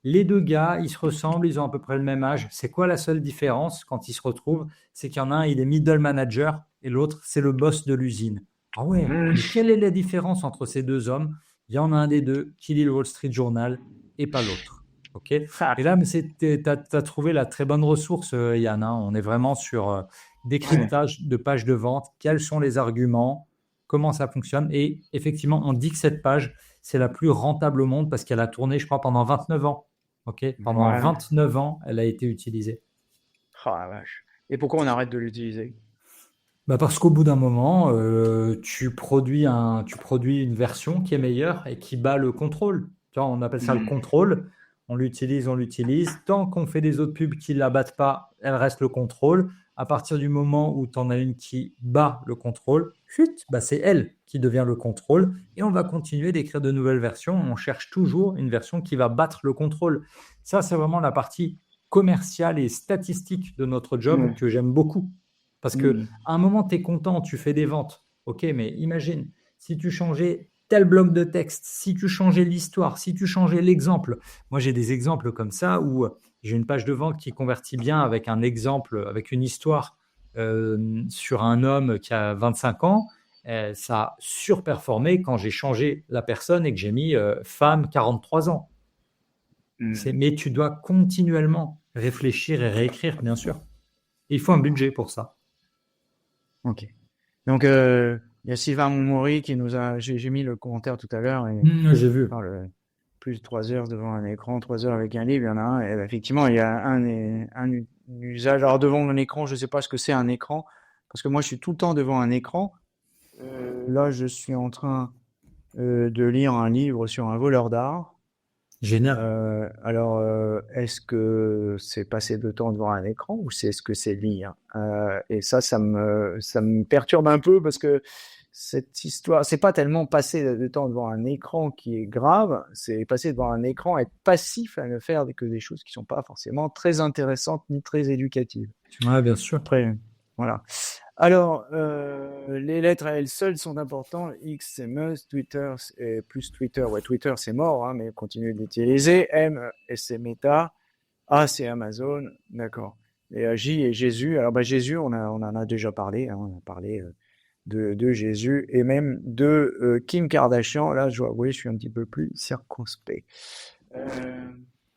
Les deux gars, ils se ressemblent, ils ont à peu près le même âge. C'est quoi la seule différence quand ils se retrouvent? C'est qu'il y en a un, il est middle manager et l'autre, c'est le boss de l'usine. Ah ouais, mais quelle est la différence entre ces deux hommes? Il y en a un des deux qui lit le Wall Street Journal et pas l'autre. OK? ah, Et là, tu as trouvé la très bonne ressource, Yann, hein. On est vraiment sur ouais, décryptage de pages de vente. Quels sont les arguments? Comment ça fonctionne? Et effectivement, on dit que cette page, c'est la plus rentable au monde parce qu'elle a tourné, je crois, pendant 29 ans. OK? Pendant voilà. 29 ans, elle a été utilisée. Ah, la vache. Et pourquoi on arrête de l'utiliser? Bah parce qu'au bout d'un moment, tu produis une version qui est meilleure et qui bat le contrôle. Tu vois, on appelle ça le Hmm. contrôle. On l'utilise, on l'utilise. Tant qu'on fait des autres pubs qui ne la battent pas, elle reste le contrôle. À partir du moment où tu en as une qui bat le contrôle, chut, bah c'est elle qui devient le contrôle. Et on va continuer d'écrire de nouvelles versions. On cherche toujours une version qui va battre le contrôle. Ça, c'est vraiment la partie commerciale et statistique de notre job Hmm. que j'aime beaucoup. Parce que Hmm. à un moment, tu es content, tu fais des ventes. Ok, mais imagine, si tu changeais tel bloc de texte, si tu changeais l'histoire, si tu changeais l'exemple. Moi, j'ai des exemples comme ça où j'ai une page de vente qui convertit bien avec un exemple, avec une histoire sur un homme qui a 25 ans. Ça a surperformé quand j'ai changé la personne et que j'ai mis femme 43 ans. Hmm. Mais tu dois continuellement réfléchir et réécrire, bien sûr. Et il faut un budget pour ça. Ok. Donc, il y a Sylvain Montmori qui nous a. J'ai mis le commentaire tout à l'heure et J'ai il vu. parle plus de 3 heures devant un écran, 3 heures avec un livre. Il y en a un. Et effectivement, il y a un usage. Alors, devant un écran, je ne sais pas ce que c'est un écran parce que moi, je suis tout le temps devant un écran. Là, je suis en train de lire un livre sur un voleur d'art. Génial. Alors, est-ce que c'est passer de temps devant un écran ou est-ce que c'est lire? Et ça me perturbe un peu parce que cette histoire, c'est pas tellement passer de temps devant un écran qui est grave, c'est passer devant un écran, être passif à ne faire que des choses qui sont pas forcément très intéressantes ni très éducatives. Ouais, bien sûr. Après, voilà. Alors, les lettres à elles seules sont importantes. X, c'est must. Twitter, c'est plus Twitter. Ouais, Twitter, c'est mort, hein, mais continue d'utiliser. M, c'est Meta. A, c'est Amazon. D'accord. Et J et Jésus. Alors, bah, Jésus, on en a déjà parlé, hein, on a parlé de Jésus et même de Kim Kardashian. Là, je dois avouer, je suis un petit peu plus circonspect.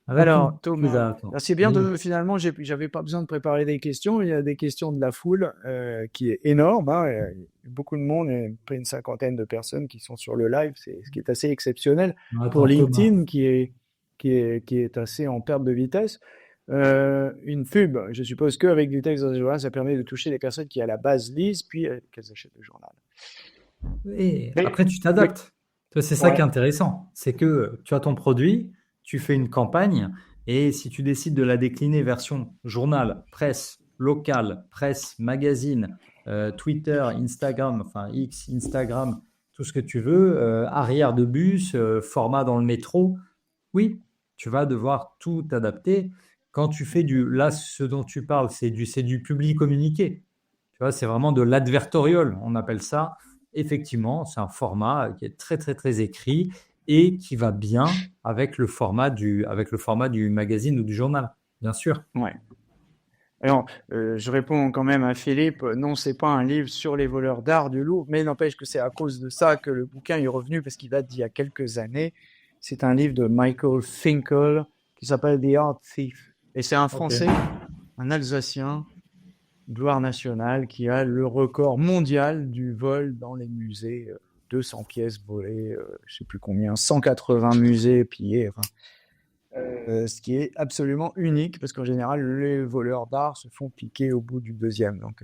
Alors, Thomas, c'est bien finalement, j'avais pas besoin de préparer des questions. Il y a des questions de la foule qui est énorme. Hein. Il y a beaucoup de monde, il y a près une cinquantaine de personnes qui sont sur le live, ce qui est assez exceptionnel pour LinkedIn, qui est assez en perte de vitesse. Une pub, je suppose qu'avec du texte dans le journal, ça permet de toucher les personnes qui à la base lisent, puis qu'elles achètent le journal. Et après, tu t'adaptes. C'est ça qui est intéressant. C'est que tu as ton produit, tu fais une campagne, et si tu décides de la décliner version journal, presse, local, presse, magazine, Twitter, Instagram, enfin X, Instagram, tout ce que tu veux, arrière de bus, format dans le métro, oui, tu vas devoir tout adapter. Quand tu fais là, ce dont tu parles, c'est du public communiqué. Tu vois, c'est vraiment de l'advertorial, on appelle ça. Effectivement, c'est un format qui est très, très, très écrit et qui va bien avec le format du magazine ou du journal, bien sûr. Ouais. Alors, je réponds quand même à Philippe, non, c'est pas un livre sur les voleurs d'art du Louvre, mais n'empêche que c'est à cause de ça que le bouquin est revenu, parce qu'il date d'il y a quelques années. C'est un livre de Michael Finkel qui s'appelle The Art Thief. Et c'est un Français, un Alsacien, gloire nationale, qui a le record mondial du vol dans les musées. 200 pièces volées, je sais plus combien, 180 musées pillés. Enfin, ce qui est absolument unique, parce qu'en général, les voleurs d'art se font piquer au bout du deuxième. Donc,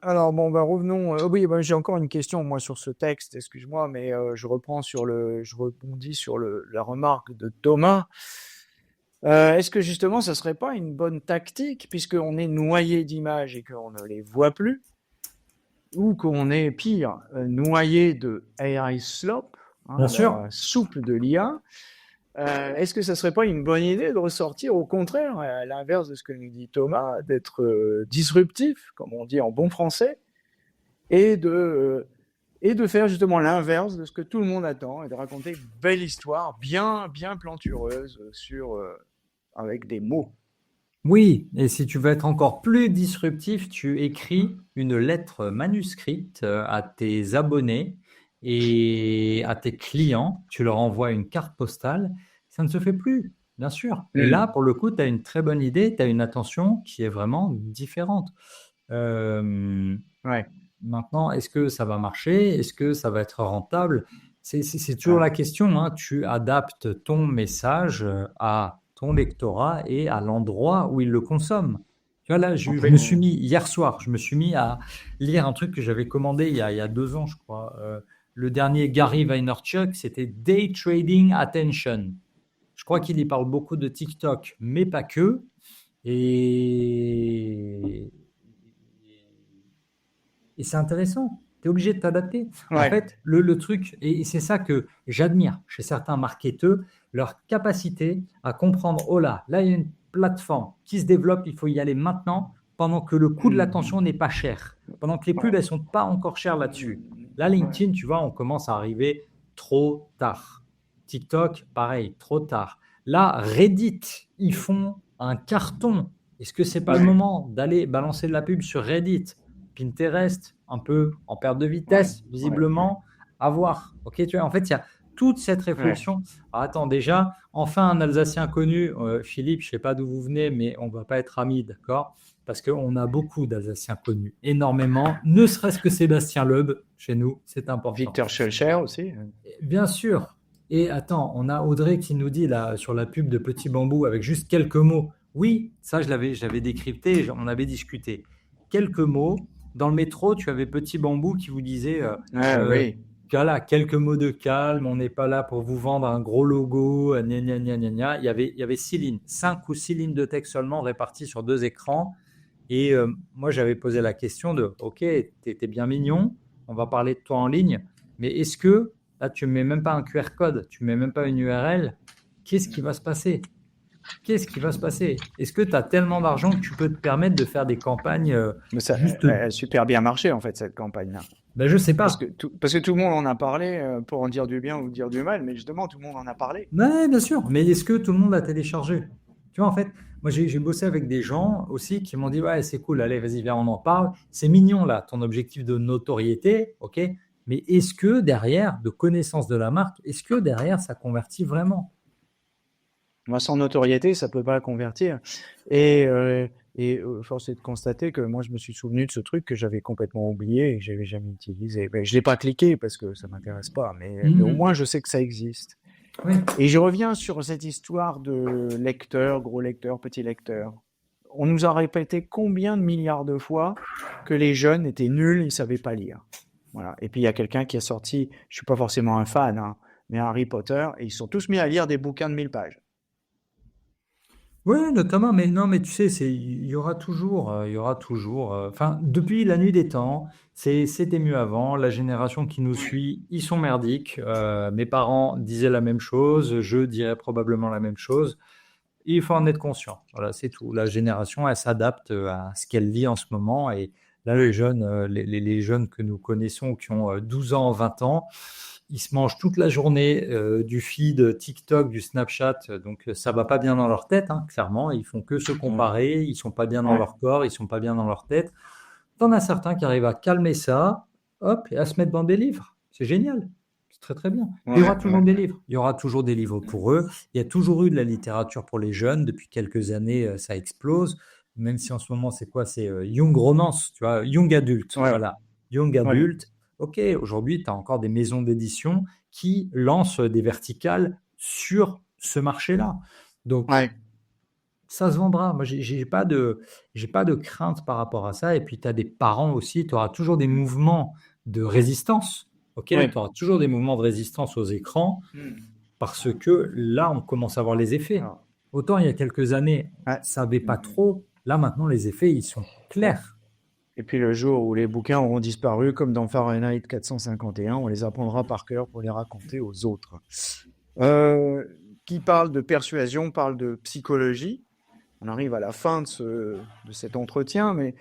alors, bon, revenons. Oui, j'ai encore une question, moi, sur ce texte, excuse-moi, mais je rebondis sur la remarque de Thomas. Est-ce que justement, ça serait pas une bonne tactique, puisqu'on est noyé d'images et qu'on ne les voit plus, ou qu'on est pire, noyé de AI slop, Bien sûr. la soupe de l'IA? Est-ce que ça serait pas une bonne idée de ressortir, au contraire, à l'inverse de ce que nous dit Thomas, d'être disruptif, comme on dit en bon français, et de faire justement l'inverse de ce que tout le monde attend, et de raconter une belle histoire bien, bien plantureuse avec des mots. Oui, et si tu veux être encore plus disruptif, tu écris une lettre manuscrite à tes abonnés et à tes clients. Tu leur envoies une carte postale. Ça ne se fait plus, bien sûr. Et là, pour le coup, tu as une très bonne idée, tu as une attention qui est vraiment différente. Maintenant, est-ce que ça va marcher? Est-ce que ça va être rentable? C'est toujours la question, hein. Tu adaptes ton message à ton lectorat et à l'endroit où il le consomme. Tu vois, là, je me suis mis, hier soir, je me suis mis à lire un truc que j'avais commandé il y a 2 ans, je crois. Le dernier Gary Vaynerchuk, c'était Day Trading Attention. Je crois qu'il y parle beaucoup de TikTok, mais pas que. Et c'est intéressant. Tu es obligé de t'adapter. En fait, le truc, et c'est ça que j'admire chez certains marketeurs, leur capacité à comprendre, oh là, il y a une plateforme qui se développe, il faut y aller maintenant, pendant que le coût de l'attention n'est pas cher, pendant que les pubs, elles ne sont pas encore chères là-dessus. Là, LinkedIn, tu vois, on commence à arriver trop tard. TikTok, pareil, trop tard. Là, Reddit, ils font un carton. Est-ce que ce n'est pas le moment d'aller balancer de la pub sur Reddit? Pinterest, un peu en perte de vitesse, visiblement, à voir. Ok, tu vois, en fait, il y a toute cette réflexion. Alors, attends, déjà, enfin un Alsacien connu, Philippe, je ne sais pas d'où vous venez, mais on ne va pas être amis, d'accord? Parce qu'on a beaucoup d'Alsaciens connus, énormément, ne serait-ce que Sébastien Loeb, chez nous, c'est important. Victor Schulcher aussi. Bien sûr. Et attends, on a Audrey qui nous dit là, sur la pub de Petit Bambou, avec juste quelques mots. Oui, ça, j'avais décrypté, on avait discuté. Quelques mots. Dans le métro, tu avais Petit Bambou qui vous disait voilà, quelques mots de calme, on n'est pas là pour vous vendre un gros logo, gna gna gna gna gna. Il y avait 6 lignes, 5 ou 6 lignes de texte seulement réparties sur 2 écrans. Et moi, j'avais posé la question de ok, t'es bien mignon, on va parler de toi en ligne, mais est-ce que là, tu ne mets même pas un QR code, tu ne mets même pas une URL, qu'est-ce qui va se passer? Qu'est-ce qui va se passer? Est-ce que tu as tellement d'argent que tu peux te permettre de faire des campagnes Mais ça a super bien marché, en fait, cette campagne-là. Ben, je sais pas. Parce que tout le monde en a parlé, pour en dire du bien ou dire du mal, mais justement, tout le monde en a parlé. Ouais, bien sûr. Mais est-ce que tout le monde a téléchargé? Tu vois, en fait, moi, j'ai bossé avec des gens aussi qui m'ont dit, ouais, c'est cool, allez, vas-y, viens, on en parle. C'est mignon, là, ton objectif de notoriété, OK? Mais est-ce que derrière, de connaissance de la marque, est-ce que derrière, ça convertit vraiment? Moi, sans notoriété, ça peut pas la convertir. Et, force est de constater que moi, je me suis souvenu de ce truc que j'avais complètement oublié et que j'avais jamais utilisé. Ben, je l'ai pas cliqué parce que ça m'intéresse pas, mais au moins, je sais que ça existe. Oui. Et je reviens sur cette histoire de lecteur, gros lecteur, petit lecteur. On nous a répété combien de milliards de fois que les jeunes étaient nuls, ils savaient pas lire. Voilà. Et puis il y a quelqu'un qui a sorti, je suis pas forcément un fan, hein, mais Harry Potter, et ils sont tous mis à lire des bouquins de 1000 pages. Oui, notamment, mais non, mais tu sais, il y aura toujours, enfin, depuis la nuit des temps, c'était mieux avant. La génération qui nous suit, ils sont merdiques. Mes parents disaient la même chose, je dirais probablement la même chose. Il faut en être conscient. Voilà, c'est tout. La génération, elle s'adapte à ce qu'elle vit en ce moment. Et là, les jeunes, les jeunes que nous connaissons, qui ont 12 ans, 20 ans, ils se mangent toute la journée du feed TikTok, du Snapchat. Donc, ça va pas bien dans leur tête, hein, clairement. Ils font que se comparer. Ils sont pas bien dans leur corps. Ils sont pas bien dans leur tête. T'en as certains qui arrivent à calmer ça, hop, et à se mettre dans des livres. C'est génial. C'est très très bien. Il y aura toujours des livres. Il y aura toujours des livres pour eux. Il y a toujours eu de la littérature pour les jeunes. Depuis quelques années, ça explose. Même si en ce moment, c'est quoi? C'est Young Romance, tu vois, Young Adult. Ouais, Voilà. Young ouais, Adult. Ok, aujourd'hui, tu as encore des maisons d'édition qui lancent des verticales sur ce marché-là. Donc, ouais. ça se vendra. Moi, j'ai pas de crainte par rapport à ça. Et puis, tu as des parents aussi. Tu auras toujours des mouvements de résistance. Ok, Ouais. tu auras toujours des mouvements de résistance aux écrans parce que là, on commence à voir les effets. Alors, Autant il y a quelques années, on ouais. ne savait pas trop. Là, maintenant, les effets, ils sont clairs. Et puis le jour où les bouquins auront disparu, comme dans Fahrenheit 451, on les apprendra par cœur pour les raconter aux autres. Euh, qui parle de persuasion parle de psychologie. On arrive à la fin de cet entretien, mais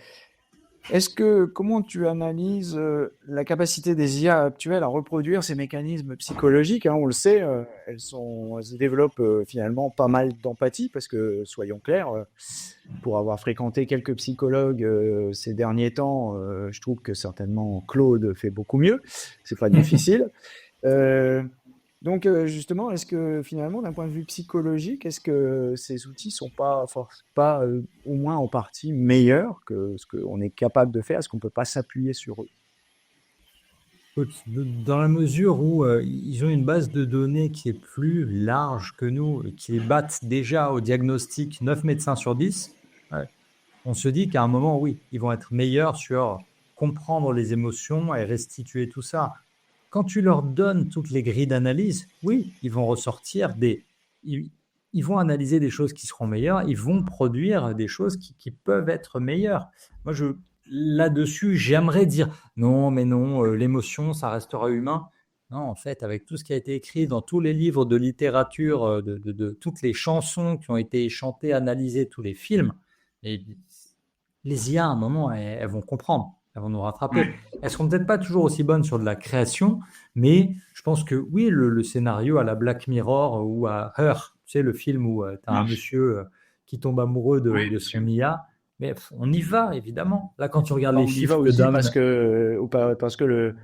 comment tu analyses la capacité des IA actuelles à reproduire ces mécanismes psychologiques, hein, on le sait, elles se développent finalement pas mal d'empathie, parce que, soyons clairs, pour avoir fréquenté quelques psychologues ces derniers temps, je trouve que certainement Claude fait beaucoup mieux. C'est pas difficile. Donc justement, est-ce que finalement, d'un point de vue psychologique, est-ce que ces outils sont pas au moins en partie meilleurs que ce qu'on est capable de faire? Est-ce qu'on peut pas s'appuyer sur eux? Écoute, dans la mesure où ils ont une base de données qui est plus large que nous, qui battent déjà au diagnostic 9 médecins sur 10, ouais, on se dit qu'à un moment, oui, ils vont être meilleurs sur comprendre les émotions et restituer tout ça. Quand tu leur donnes toutes les grilles d'analyse, oui, ils vont ressortir ils vont analyser des choses qui seront meilleures, ils vont produire des choses qui peuvent être meilleures. Moi, là-dessus, j'aimerais dire non, mais non, l'émotion, ça restera humain. Non, en fait, avec tout ce qui a été écrit dans tous les livres de littérature, de toutes les chansons qui ont été chantées, analysées, tous les films, et les IA, à un moment, elles vont comprendre, elles vont nous rattraper. Elles seront peut-être pas toujours aussi bonnes sur de la création, mais je pense que oui, le scénario à la Black Mirror ou à Her, tu sais, le film où tu as un monsieur qui tombe amoureux de son IA, mais on y va, évidemment. Là, quand tu regardes Bah, les on y va chiffres que aussi donne... parce que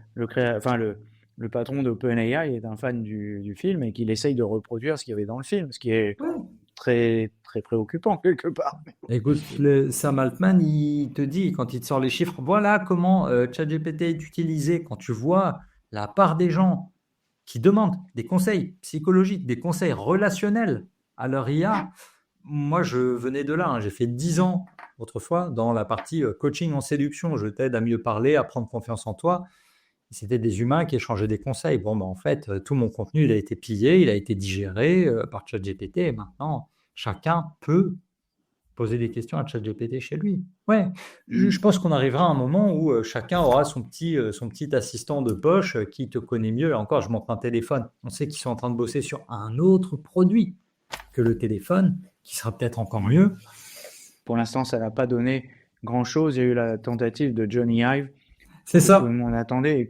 le patron d'OpenAI est un fan du film et qu'il essaye de reproduire ce qu'il y avait dans le film, ce qui est très, très préoccupant quelque part. Écoute, Sam Altman, il te dit, quand il te sort les chiffres, voilà comment ChatGPT est utilisé. Quand tu vois la part des gens qui demandent des conseils psychologiques, des conseils relationnels à leur IA, moi, je venais de là, hein. J'ai fait 10 ans autrefois dans la partie coaching en séduction. Je t'aide à mieux parler, à prendre confiance en toi. C'était des humains qui échangeaient des conseils. Bon, ben, en fait, tout mon contenu, il a été pillé, il a été digéré par ChatGPT. Et maintenant, chacun peut poser des questions à ChatGPT chez lui. Ouais, je pense qu'on arrivera à un moment où chacun aura son petit assistant de poche qui te connaît mieux. Et encore, je montre un téléphone. On sait qu'ils sont en train de bosser sur un autre produit que le téléphone, qui sera peut-être encore mieux. Pour l'instant, ça n'a pas donné grand-chose. Il y a eu la tentative de Johnny Ive C'est que tout le ça. monde attendait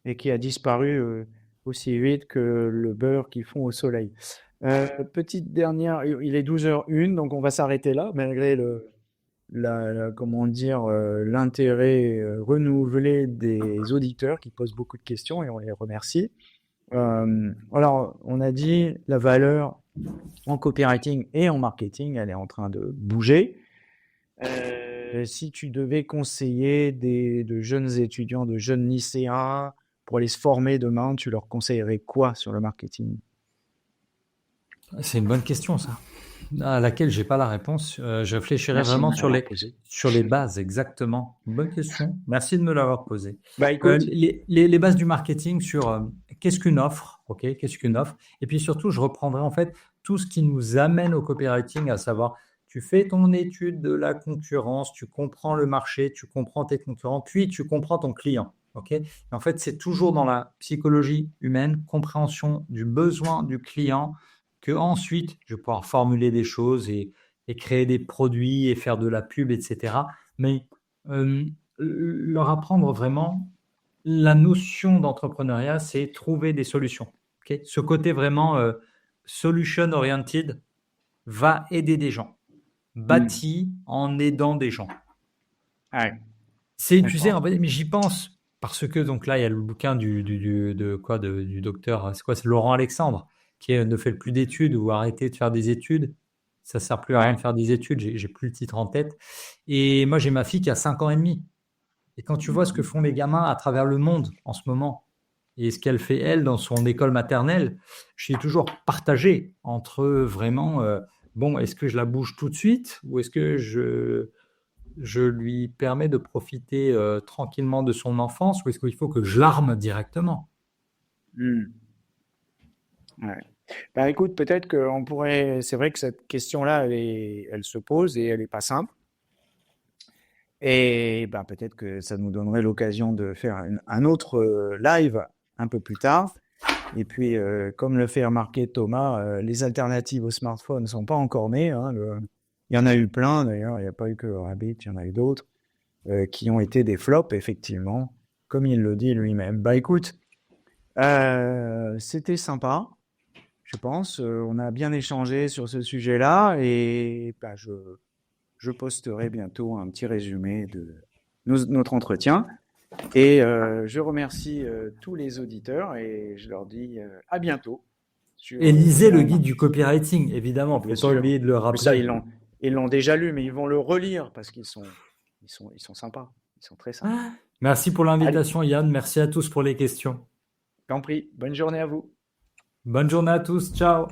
et qui a disparu aussi vite que le beurre qu'ils font au soleil. Petite dernière, il est 12h01, donc on va s'arrêter là, malgré comment dire, l'intérêt renouvelé des auditeurs qui posent beaucoup de questions et on les remercie. Alors, on a dit la valeur en copywriting et en marketing, elle est en train de bouger. Si tu devais conseiller de jeunes étudiants, de jeunes lycéens pour aller se former demain, tu leur conseillerais quoi sur le marketing? C'est une bonne question, ça, à laquelle j'ai pas la réponse. Je réfléchirai Merci de vraiment me l'avoir posé. sur les bases, exactement. Une bonne question. Merci de me l'avoir posée. Bah écoute, Les bases du marketing sur qu'est-ce qu'une offre, ok, qu'est-ce qu'une offre, et puis surtout, je reprendrai en fait tout ce qui nous amène au copywriting, à savoir, tu fais ton étude de la concurrence, tu comprends le marché, tu comprends tes concurrents, puis tu comprends ton client. Ok. Et en fait, c'est toujours dans la psychologie humaine, compréhension du besoin du client, que ensuite je vais pouvoir formuler des choses et créer des produits et faire de la pub, etc. Mais leur apprendre vraiment la notion d'entrepreneuriat, c'est trouver des solutions. Okay. Ce côté vraiment solution oriented va aider des gens, bâti en aidant des gens. ouais, C'est, tu sais, d'accord. en fait, mais j'y pense parce que donc là, il y a le bouquin du docteur, c'est quoi, c'est Laurent Alexandre, qui est ne fait plus d'études ou arrêter de faire des études. Ça sert plus à rien de faire des études. J'ai plus le titre en tête. Et moi, j'ai ma fille qui a 5 ans et demi. Et quand tu vois ce que font les gamins à travers le monde en ce moment et ce qu'elle fait elle dans son école maternelle, je suis toujours partagé entre vraiment, bon, est-ce que je la bouge tout de suite ou est-ce que je lui permets de profiter tranquillement de son enfance ou est-ce qu'il faut que je l'arme directement? Hmm. Ouais. Bah écoute, peut-être qu'on pourrait. C'est vrai que cette question-là, elle se pose et elle n'est pas simple. Et ben peut-être que ça nous donnerait l'occasion de faire un autre live un peu plus tard. Et puis, comme le fait remarquer Thomas, les alternatives au smartphone ne sont pas encore nées. Hein, il y en a eu plein d'ailleurs. Il n'y a pas eu que Rabbit, il y en a eu d'autres qui ont été des flops, effectivement, comme il le dit lui-même. Bah écoute, c'était sympa. Je pense, on a bien échangé sur ce sujet-là et bah, je posterai bientôt un petit résumé de notre entretien. Et je remercie tous les auditeurs et je leur dis à bientôt Et sur lisez le IA guide du Marketing. copywriting, évidemment, Bien faut pas sûr. oublier de le Mais ça, rappeler. ils l'ont déjà lu, mais ils vont le relire parce ils sont sympas. Ils sont très sympas. Merci pour Allez, l'invitation, Yann. Merci à tous pour les questions. t'en prie. Bonne journée à vous. Bonne journée à tous. Ciao.